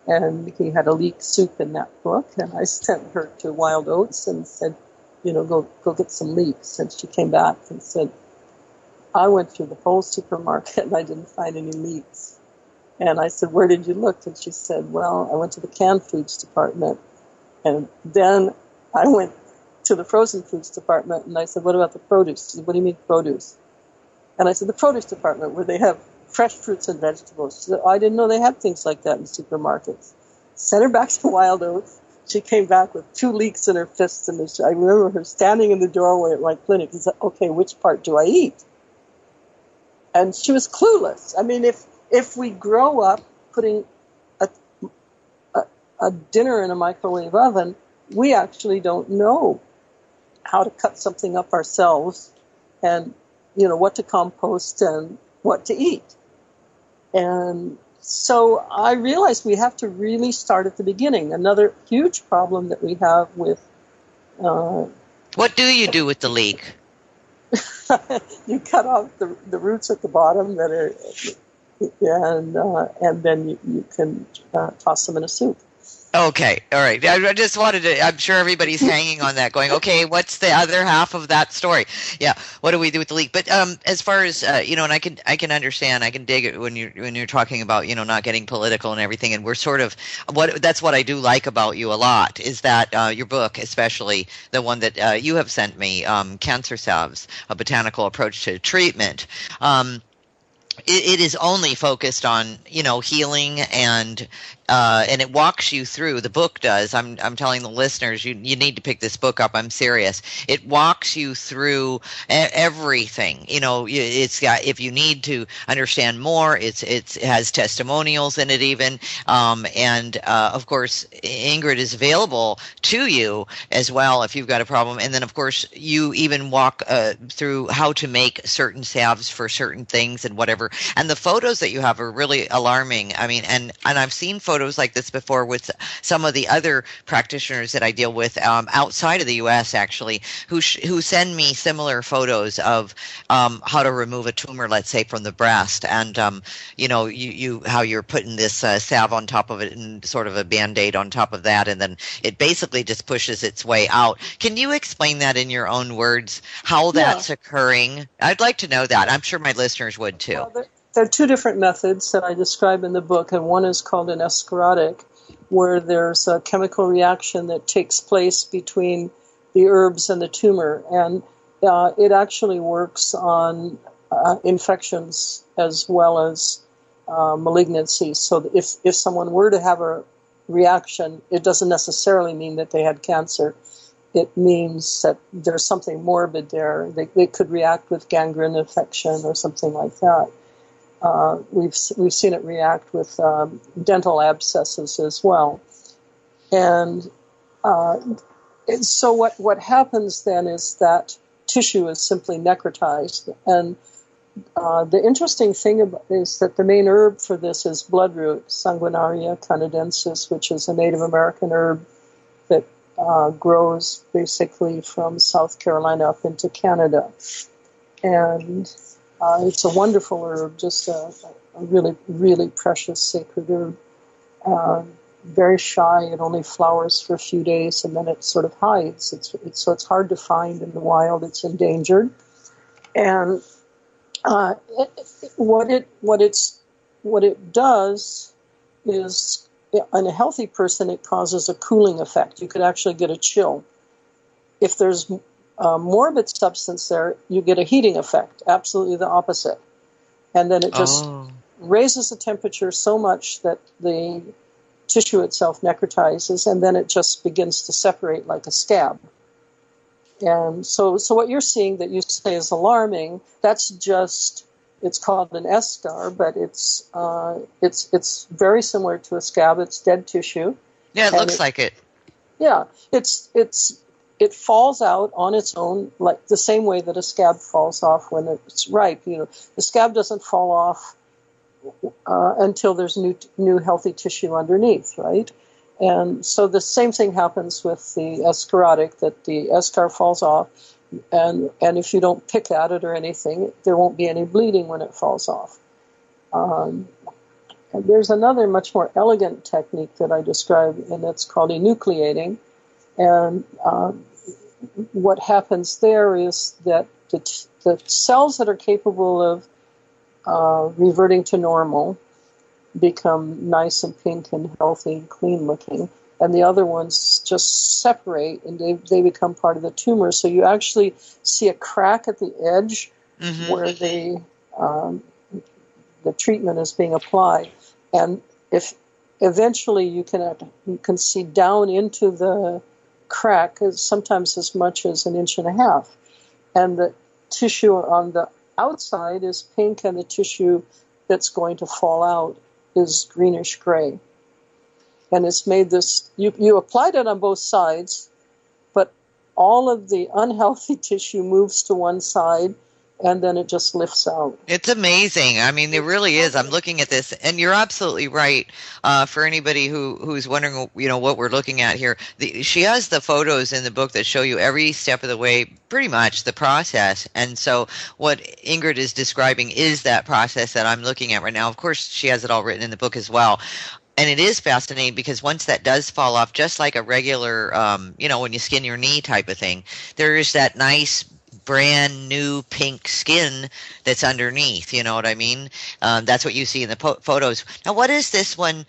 S3: and he had a leek soup in that book, and I sent her to Wild Oats and said, go get some leeks. And she came back and said, I went through the whole supermarket and I didn't find any leeks. And I said, where did you look? And she said, well, I went to the canned foods department. And then I went to the frozen foods department, and I said, what about the produce? She said, what do you mean produce? And I said, the produce department, where they have fresh fruits and vegetables. She said, I didn't know they had things like that in supermarkets. Sent her back to Wild Oats. She came back with 2 leeks in her fists, and I remember her standing in the doorway at my clinic and said, okay, which part do I eat? And she was clueless. I mean, if we grow up putting a dinner in a microwave oven, we actually don't know how to cut something up ourselves and, what to compost and what to eat. And so I realized we have to really start at the beginning. Another huge problem that we have with...
S2: what do you do with the leek?
S3: You cut off the roots at the bottom that are, and then you can toss them in a soup.
S2: Okay, all right. I just wanted to, I'm sure everybody's hanging on that going, okay, what's the other half of that story? Yeah, what do we do with the leek? But as far as, and I can understand, I can dig it when you're talking about, not getting political and everything, and we're sort of, that's what I do like about you a lot, is that your book, especially the one that you have sent me, Cancer Salves, A Botanical Approach to Treatment, it is only focused on, healing and it walks you through. The book does. I'm telling the listeners, you need to pick this book up. I'm serious. It walks you through everything. It's got, if you need to understand more, it has testimonials in it even. And of course, Ingrid is available to you as well if you've got a problem. And then of course, you even walk through how to make certain salves for certain things and whatever. And the photos that you have are really alarming. I mean, and I've seen photos like this before with some of the other practitioners that I deal with outside of the U.S. actually, who send me similar photos of how to remove a tumor, let's say, from the breast, and you how you're putting this salve on top of it and sort of a Band-Aid on top of that, and then it basically just pushes its way out. Can you explain that in your own words, how that's occurring? I'd like to know that. I'm sure my listeners would too.
S3: Well, there are 2 different methods that I describe in the book, and one is called an escharotic, where there's a chemical reaction that takes place between the herbs and the tumor, and it actually works on infections as well as malignancies. So if someone were to have a reaction, it doesn't necessarily mean that they had cancer. It means that there's something morbid there. They could react with gangrene infection or something like that. We've seen it react with dental abscesses as well. And so what happens then is that tissue is simply necrotized, and the interesting thing is that the main herb for this is bloodroot, Sanguinaria canadensis, which is a Native American herb that grows basically from South Carolina up into Canada. And it's a wonderful herb, just a really, really precious sacred herb. Very shy, it only flowers for a few days and then it sort of hides. So it's hard to find in the wild, it's endangered. And what it does is, in a healthy person, it causes a cooling effect. You could actually get a chill. If there's morbid substance there, you get a heating effect, absolutely the opposite. And then it just raises the temperature so much that the tissue itself necrotizes, and then it just begins to separate like a scab. And so what you're seeing that you say is alarming, that's just, it's called an eschar, but it's very similar to a scab. It's dead tissue.
S2: Yeah, it looks like it.
S3: Yeah, it falls out on its own, like the same way that a scab falls off when it's ripe. You know, the scab doesn't fall off until there's new healthy tissue underneath, right? And so the same thing happens with the escharotic, that the eschar falls off, and if you don't pick at it or anything, there won't be any bleeding when it falls off. And there's another much more elegant technique that I describe, and it's called enucleating. And what happens there is that the cells that are capable of reverting to normal become nice and pink and healthy and clean looking, and the other ones just separate and they become part of the tumor. So you actually see a crack at the edge where the treatment is being applied, and if eventually you can see down into the crack, sometimes as much as 1.5 inches, and the tissue on the outside is pink, and the tissue that's going to fall out is greenish gray. And it's made this, you applied it on both sides, but all of the unhealthy tissue moves to one side, and then it just lifts out.
S2: It's amazing. I mean, it really is. I'm looking at this, and you're absolutely right. For anybody who's wondering, what we're looking at here, she has the photos in the book that show you every step of the way, pretty much the process. And so what Ingrid is describing is that process that I'm looking at right now. Of course, she has it all written in the book as well. And it is fascinating because once that does fall off, just like a regular, when you skin your knee type of thing, there is that nice brand new pink skin that's underneath, you know what I mean? That's what you see in the photos. Now, what is this one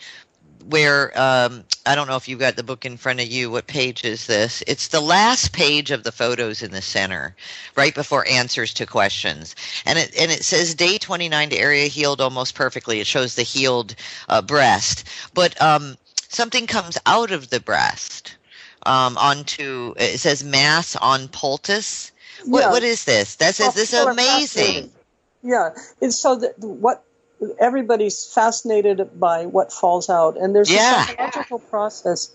S2: where, I don't know if you've got the book in front of you, what page is this? It's the last page of the photos in the center, right before answers to questions. And it says day 29 to area healed almost perfectly. It shows the healed breast. But something comes out of the breast onto, it says mass on poultice. What is this? This is amazing.
S3: Yeah, it's so that what everybody's fascinated by what falls out, and there's a psychological process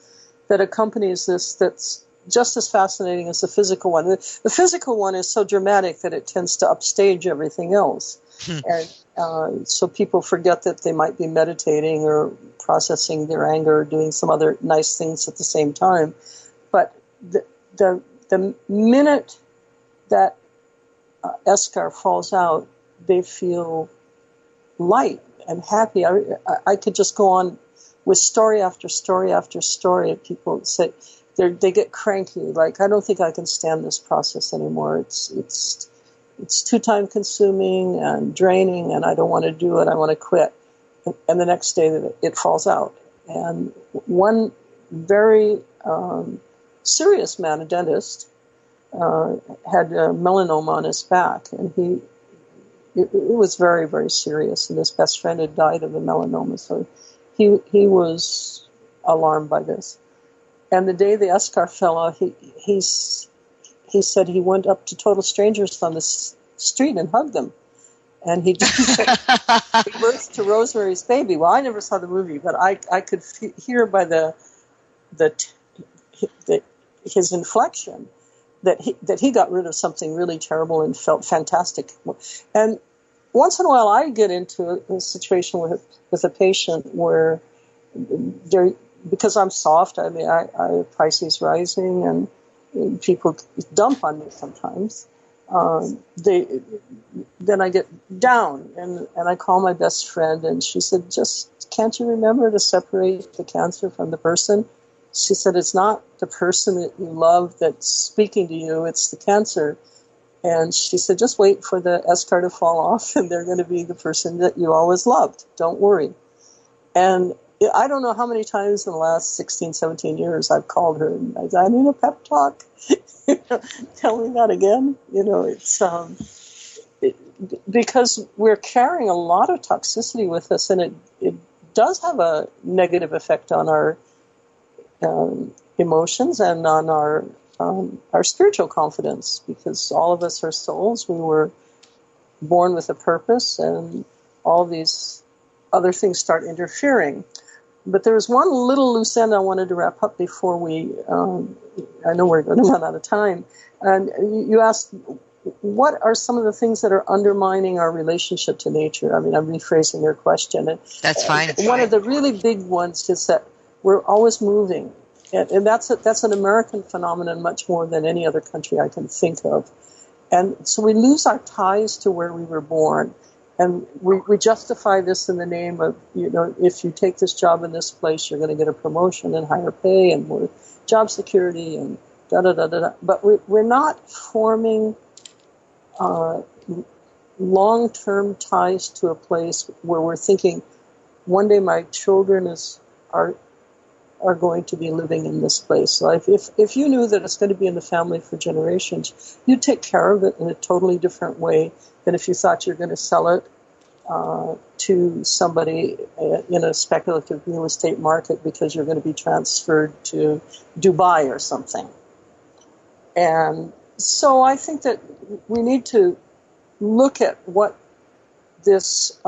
S3: that accompanies this that's just as fascinating as the physical one. The physical one is so dramatic that it tends to upstage everything else, and so people forget that they might be meditating or processing their anger or doing some other nice things at the same time. But the minute that eschar falls out, they feel light and happy. I could just go on with story after story after story. People say they get cranky, like, I don't think I can stand this process anymore. It's too time consuming and draining, and I don't want to do it. I want to quit. And the next day it falls out. And one very serious man, a dentist, had a melanoma on his back, and it was very, very serious, and his best friend had died of a melanoma, so he was alarmed by this. And the day the eschar fell out, he said he went up to total strangers on the street and hugged them, and he birthed to Rosemary's Baby. Well, I never saw the movie, but I could hear by his inflection that he got rid of something really terrible and felt fantastic. And once in a while I get into a situation with a patient where they're, because I'm soft, I mean, I have Pisces rising, and people dump on me sometimes. Then I get down, and I call my best friend, and she said, just can't you remember to separate the cancer from the person? She said, it's not the person that you love that's speaking to you, it's the cancer. And she said, just wait for the eschar to fall off, and they're going to be the person that you always loved. Don't worry. And I don't know how many times in the last 16, 17 years I've called her and I need a pep talk. Tell me that again. It's because we're carrying a lot of toxicity with us, and it does have a negative effect on our emotions and on our spiritual confidence, because all of us are souls. We were born with a purpose, and all these other things start interfering. But there's one little loose end I wanted to wrap up before we, I know we're going to run out of time. And you asked, what are some of the things that are undermining our relationship to nature? I mean, I'm rephrasing your question. And,
S2: that's fine.
S3: One of the really big ones is that we're always moving. And that's an American phenomenon much more than any other country I can think of. And so we lose our ties to where we were born. And we justify this in the name of, if you take this job in this place, you're going to get a promotion and higher pay and more job security and da-da-da-da-da. But we're not forming long-term ties to a place where we're thinking, one day my children are going to be living in this place. So if you knew that it's going to be in the family for generations, you'd take care of it in a totally different way than if you thought you're going to sell it to somebody in a speculative real estate market because you're going to be transferred to Dubai or something. And so I think that we need to look at what this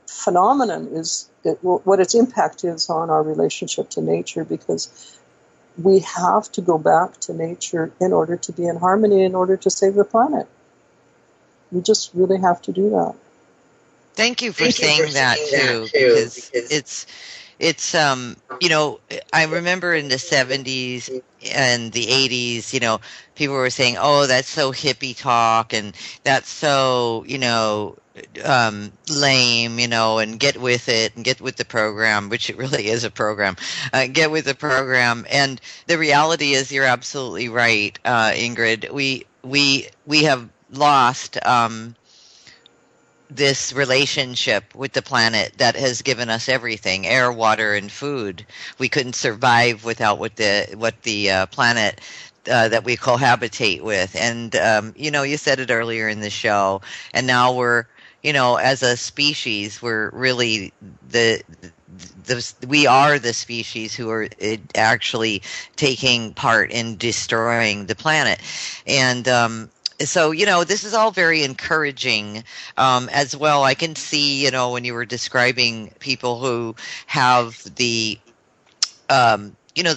S3: phenomenon is, what its impact is on our relationship to nature, because we have to go back to nature in order to be in harmony, in order to save the planet. We just really have to do that.
S2: Thank you for saying that too, because it's I remember in the 70s and the 80s, people were saying, oh, that's so hippie talk, and that's so, lame, and get with it and get with the program, which it really is a program. Get with the program. And the reality is, you're absolutely right, Ingrid. We have lost this relationship with the planet that has given us everything: air, water, and food. We couldn't survive without what the planet that we cohabitate with. And you said it earlier in the show, and now we're, as a species, we're really we are the species who are actually taking part in destroying the planet. And so, this is all very encouraging as well. I can see, when you were describing people who have the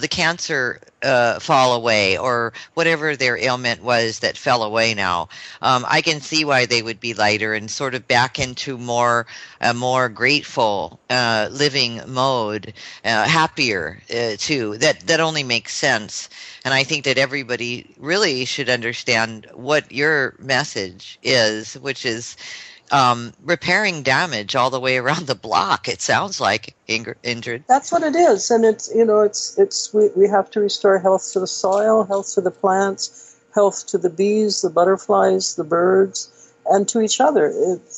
S2: cancer fall away, or whatever their ailment was that fell away now. I can see why they would be lighter and sort of back into a more grateful living mode, happier too. That only makes sense. And I think that everybody really should understand what your message is, which is repairing damage all the way around the block. It sounds like, Ingrid.
S3: That's what it is, and we have to restore health to the soil, health to the plants, health to the bees, the butterflies, the birds, and to each other.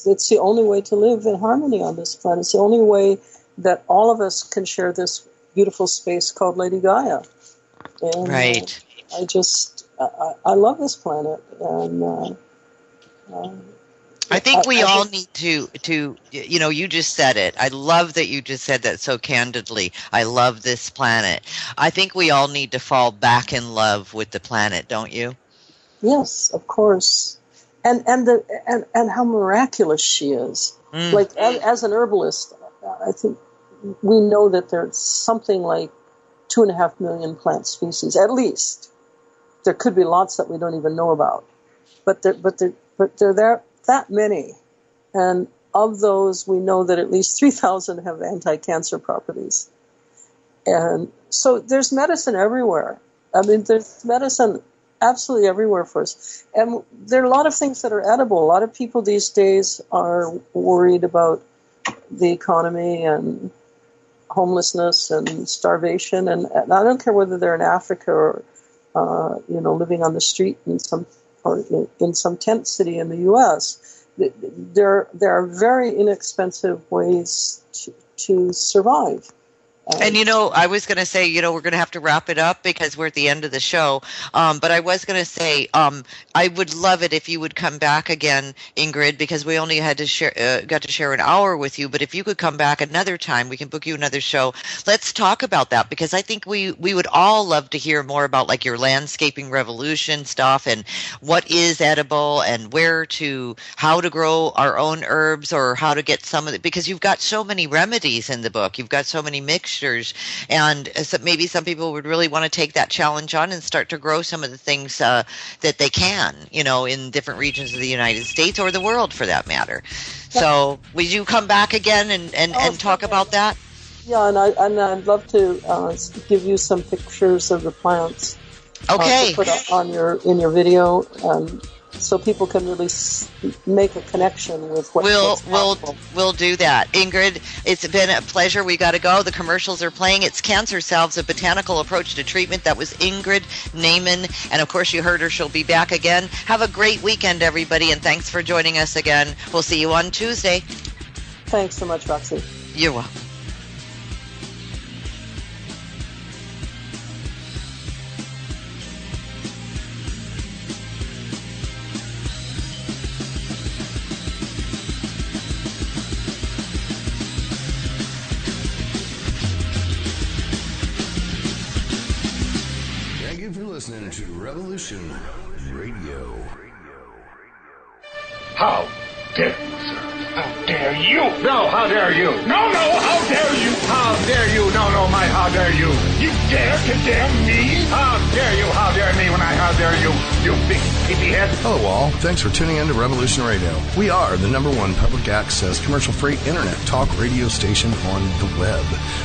S3: It's the only way to live in harmony on this planet. It's the only way that all of us can share this beautiful space called Lady Gaia. And,
S2: right.
S3: I love this planet, and
S2: I think we all need to, you just said it. I love that you just said that so candidly. I love this planet. I think we all need to fall back in love with the planet, don't you?
S3: Yes, of course. And how miraculous she is. Like, as an herbalist, I think we know that there's something like 2.5 million plant species, at least. There could be lots that we don't even know about. But they're there, that many. And of those, we know that at least 3,000 have anti-cancer properties. And so there's medicine everywhere. I mean, there's medicine absolutely everywhere for us. And there are a lot of things that are edible. A lot of people these days are worried about the economy and homelessness and starvation. And I don't care whether they're in Africa or, living on the street in some tent city in the U.S. There are very inexpensive ways to survive.
S2: And, I was going to say, we're going to have to wrap it up because we're at the end of the show. But I was going to say, I would love it if you would come back again, Ingrid, because we only got to share an hour with you. But if you could come back another time, we can book you another show. Let's talk about that, because I think we would all love to hear more about like your landscaping revolution stuff and what is edible and how to grow our own herbs or how to get some of it, because you've got so many remedies in the book. You've got so many mixtures. And so maybe some people would really want to take that challenge on and start to grow some of the things that they can, in different regions of the United States or the world for that matter. So would you come back again and talk about that?
S3: Yeah, and I'd love to give you some pictures of the plants.
S2: Okay.
S3: To put up in your video, so people can really make a connection with what's possible.
S2: We'll do that. Ingrid, it's been a pleasure. We got to go. The commercials are playing. It's Cancer Salves, a botanical approach to treatment. That was Ingrid Naiman. And, of course, you heard her. She'll be back again. Have a great weekend, everybody, and thanks for joining us again. We'll see you on Tuesday.
S3: Thanks so much, Roxy.
S2: You're welcome.
S4: Listening to Revolution Radio.
S8: How dare you, sir? How dare you? No, how dare you? No, how dare you? How dare you? No, how dare you? You dare condemn me? How dare you? How dare me when how dare you? You big peepee head.
S4: Hello all, thanks for tuning in to Revolution Radio. We are the #1 public access, commercial-free internet talk radio station on the web,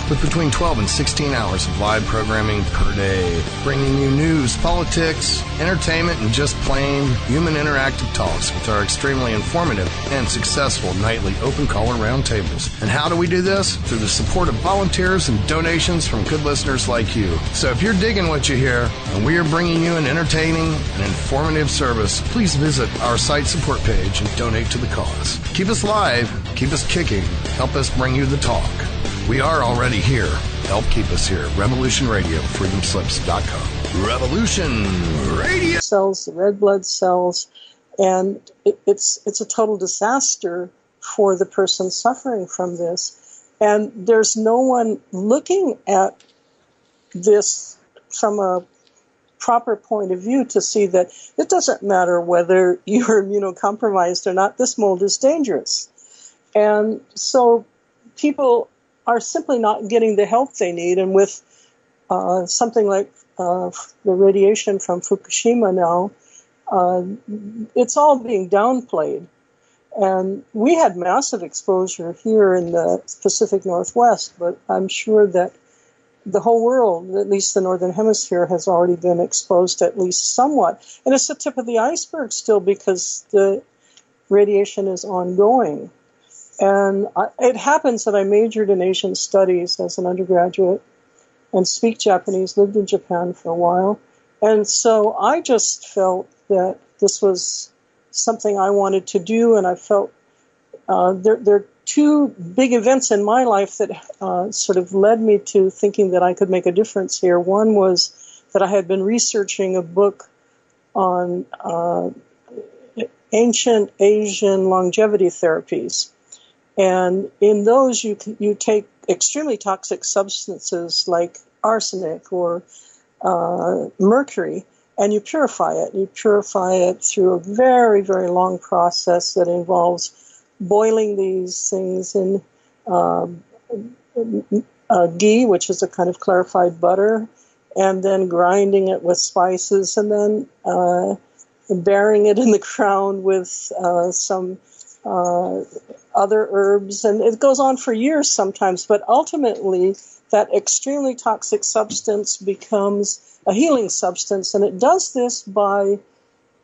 S4: with between 12 and 16 hours of live programming per day, bringing you news, politics, entertainment, and just plain human interactive talks with our extremely informative and successful nightly open caller roundtables. And how do we do this? Through the support of volunteers and donations from good listeners like you. So if you're digging what you hear, and we are bringing you an entertaining and informative service, please visit our site support page and donate to the cause. Keep us live, keep us kicking, help us bring you the talk. We are already here. Help keep us here. Revolution Radio, freedomslips.com. Revolution Radio.
S3: Cells, the red blood cells, and it's a total disaster for the person suffering from this. And there's no one looking at this from a proper point of view to see that it doesn't matter whether you're immunocompromised or not, this mold is dangerous. And so people are simply not getting the help they need. And with something like the radiation from Fukushima now, it's all being downplayed. And we had massive exposure here in the Pacific Northwest, but I'm sure that the whole world, at least the Northern Hemisphere, has already been exposed at least somewhat. And it's the tip of the iceberg still because the radiation is ongoing. And it happens that I majored in Asian studies as an undergraduate and speak Japanese, lived in Japan for a while. And so I just felt that this was something I wanted to do, and I felt there are two big events in my life that sort of led me to thinking that I could make a difference here. One was that I had been researching a book on ancient Asian longevity therapies. And in those, you take extremely toxic substances like arsenic or mercury, and you purify it. You purify it through a very, very long process that involves boiling these things in ghee, which is a kind of clarified butter, and then grinding it with spices, and then burying it in the ground with some other herbs, and it goes on for years sometimes, but ultimately that extremely toxic substance becomes a healing substance, and it does this by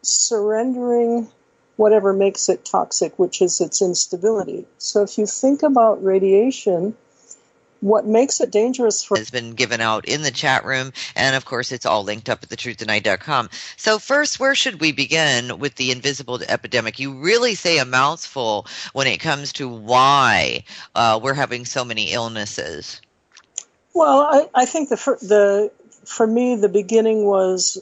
S3: surrendering whatever makes it toxic, which is its instability. So if you think about radiation, what makes it dangerous for
S2: has been given out in the chat room, and of course it's all linked up at thetruthttonight.com. So first, where should we begin with the invisible epidemic? You really say a mouthful when it comes to why we're having so many illnesses.
S3: Well, I think for me the beginning was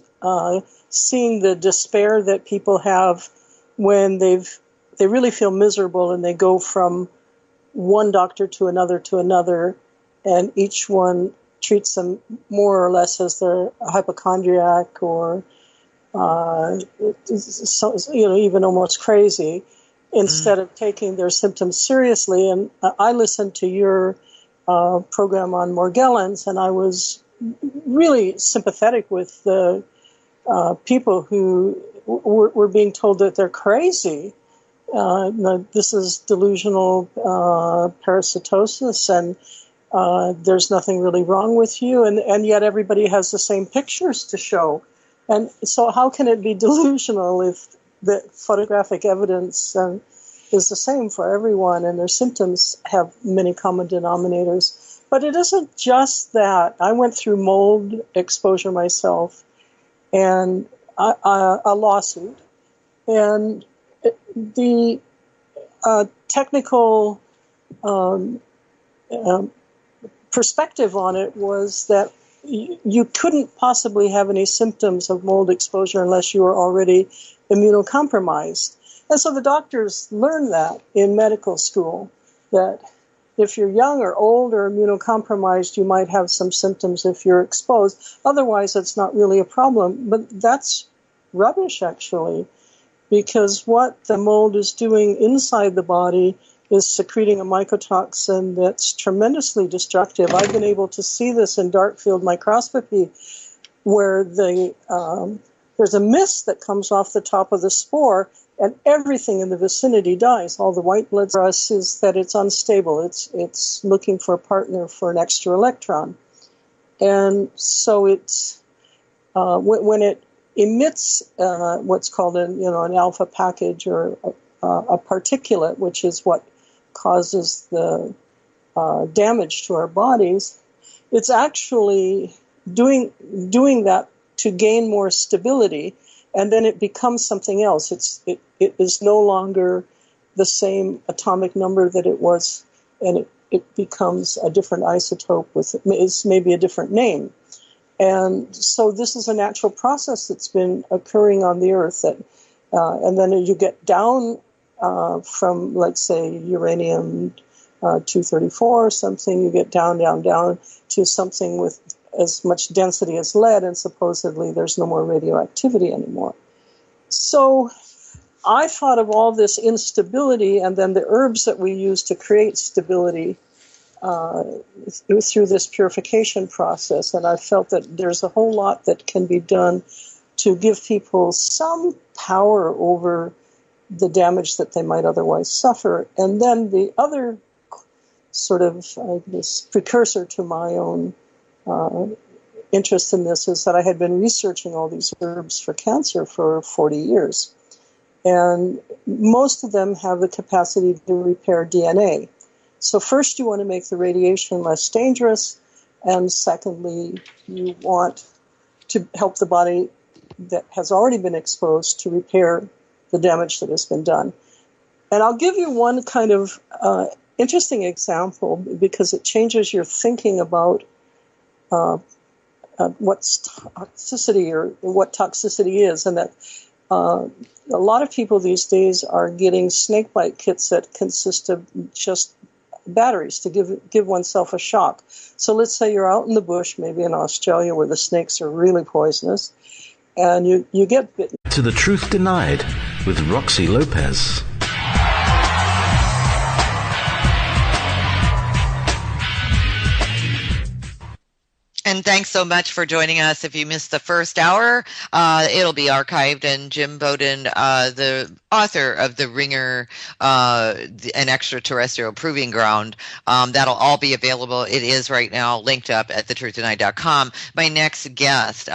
S3: seeing the despair that people have when they really feel miserable, and they go from one doctor to another, and each one treats them more or less as they're a hypochondriac or even almost crazy, instead of taking their symptoms seriously. And I listened to your program on Morgellons, and I was really sympathetic with the people who were being told that they're crazy. This is delusional parasitosis, and there's nothing really wrong with you, and yet everybody has the same pictures to show. And so how can it be delusional if the photographic evidence is the same for everyone, and their symptoms have many common denominators? But it isn't just that. I went through mold exposure myself, and a lawsuit, and the technical perspective on it was that you couldn't possibly have any symptoms of mold exposure unless you were already immunocompromised. And so the doctors learned that in medical school, that if you're young or old or immunocompromised, you might have some symptoms if you're exposed. Otherwise, it's not really a problem. But that's rubbish, actually, because what the mold is doing inside the body is secreting a mycotoxin that's tremendously destructive. I've been able to see this in dark field microscopy, where there's a mist that comes off the top of the spore, and everything in the vicinity dies. All the white blood for us is that it's unstable. It's looking for a partner for an extra electron. And so it's when it emits what's called an alpha package, or a particulate, which is what causes the damage to our bodies, it's actually doing that to gain more stability, and then it becomes something else. It is no longer the same atomic number that it was, and it becomes a different isotope with maybe a different name. And so this is a natural process that's been occurring on the Earth. And then you get down from, let's say, uranium 234 or something, you get down to something with as much density as lead, and supposedly there's no more radioactivity anymore. So I thought of all this instability, and then the herbs that we use to create stability through this purification process, and I felt that there's a whole lot that can be done to give people some power over the damage that they might otherwise suffer. And then the other sort of precursor to my own interest in this is that I had been researching all these herbs for cancer for 40 years. And most of them have the capacity to repair DNA. So first you want to make the radiation less dangerous, and secondly, you want to help the body that has already been exposed to repair the damage that has been done. And I'll give you one kind of interesting example, because it changes your thinking about what's toxicity, or what toxicity is, and that a lot of people these days are getting snakebite kits that consist of just batteries to give oneself a shock. So let's say you're out in the bush, maybe in Australia, where the snakes are really poisonous, and you get bitten.
S1: To the Truth Denied with Roxy Lopez.
S2: And thanks so much for joining us. If you missed the first hour, it'll be archived, and Jim Bowden, the author of The Ringer, an extraterrestrial proving ground. That'll all be available. It is right now linked up at thetruthtonight.com. My next guest,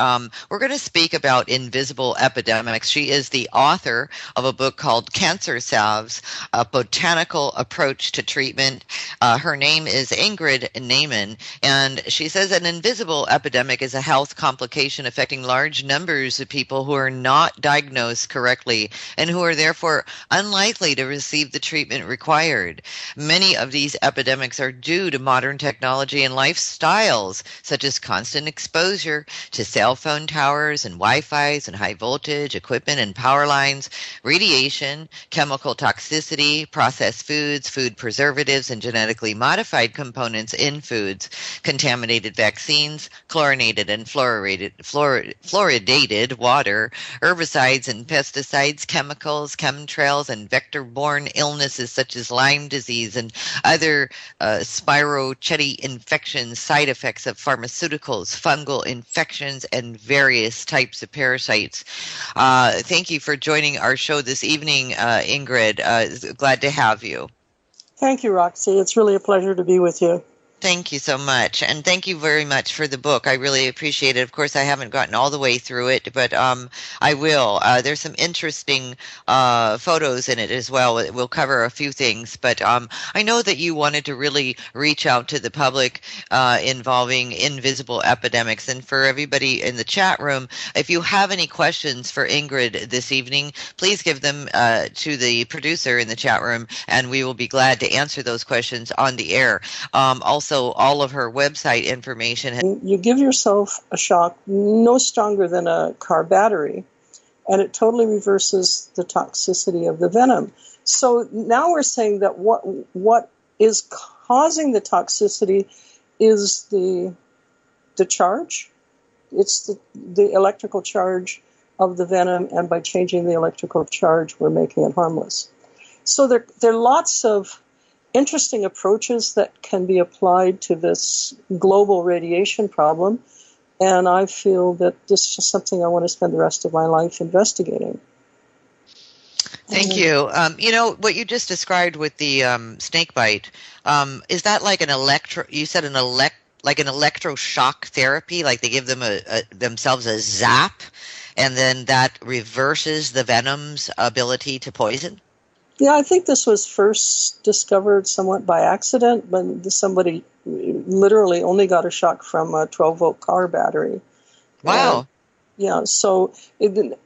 S2: we're going to speak about invisible epidemics. She is the author of a book called Cancer Salves, A Botanical Approach to Treatment. Her name is Ingrid Naiman, and she says an invisible epidemic is a health complication affecting large numbers of people who are not diagnosed correctly and who are therefore unlikely to receive the treatment required. Many of these epidemics are due to modern technology and lifestyles, such as constant exposure to cell phone towers and Wi-Fi's and high voltage equipment and power lines, radiation, chemical toxicity, processed foods, food preservatives, and genetically modified components in foods, contaminated vaccines, chlorinated and fluoridated water, herbicides and pesticides, chemicals, chemtrails, and vector-borne illnesses such as Lyme disease and other spirochetes infections, side effects of pharmaceuticals, fungal infections, and various types of parasites. Thank you for joining our show this evening, Ingrid. Glad to have you.
S3: Thank you, Roxy. It's really a pleasure to be with you.
S2: Thank you so much. And thank you very much for the book. I really appreciate it. Of course, I haven't gotten all the way through it, but I will. There's some interesting photos in it as well. We'll cover a few things, but I know that you wanted to really reach out to the public involving invisible epidemics. And for everybody in the chat room, if you have any questions for Ingrid this evening, please give them to the producer in the chat room, and we will be glad to answer those questions on the air. Also, all of her website information.
S3: You give yourself a shock no stronger than a car battery, and it totally reverses the toxicity of the venom. So now we're saying that what is causing the toxicity is the charge. It's the electrical charge of the venom, and by changing the electrical charge, we're making it harmless. So there are lots of interesting approaches that can be applied to this global radiation problem, and I feel that this is just something I want to spend the rest of my life investigating.
S2: Thank you. You know, what you just described with the snake bite, is that like an like an electroshock therapy, like they give them themselves a zap, and then that reverses the venom's ability to poison?
S3: Yeah, I think this was first discovered somewhat by accident, but somebody literally only got a shock from a 12-volt car battery.
S2: Wow.
S3: Yeah, so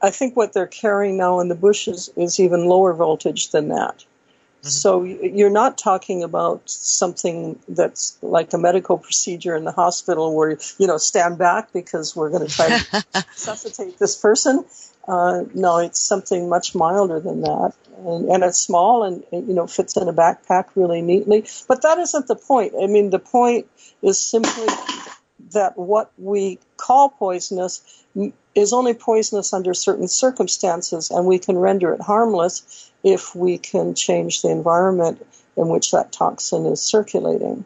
S3: I think what they're carrying now in the bushes is even lower voltage than that. Mm-hmm. So you're not talking about something that's like a medical procedure in the hospital where, stand back because we're going to try to resuscitate this person. No, it's something much milder than that. And it's small and fits in a backpack really neatly. But that isn't the point. I mean, the point is simply that what we call poisonous is only poisonous under certain circumstances, and we can render it harmless if we can change the environment in which that toxin is circulating.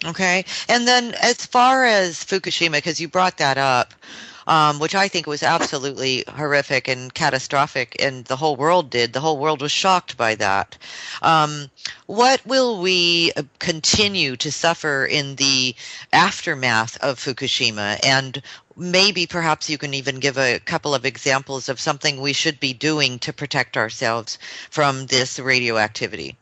S2: Okay. And then as far as Fukushima, because you brought that up, which I think was absolutely horrific and catastrophic, and the whole world did. The whole world was shocked by that. What will we continue to suffer in the aftermath of Fukushima? And maybe perhaps you can even give a couple of examples of something we should be doing to protect ourselves from this radioactivity.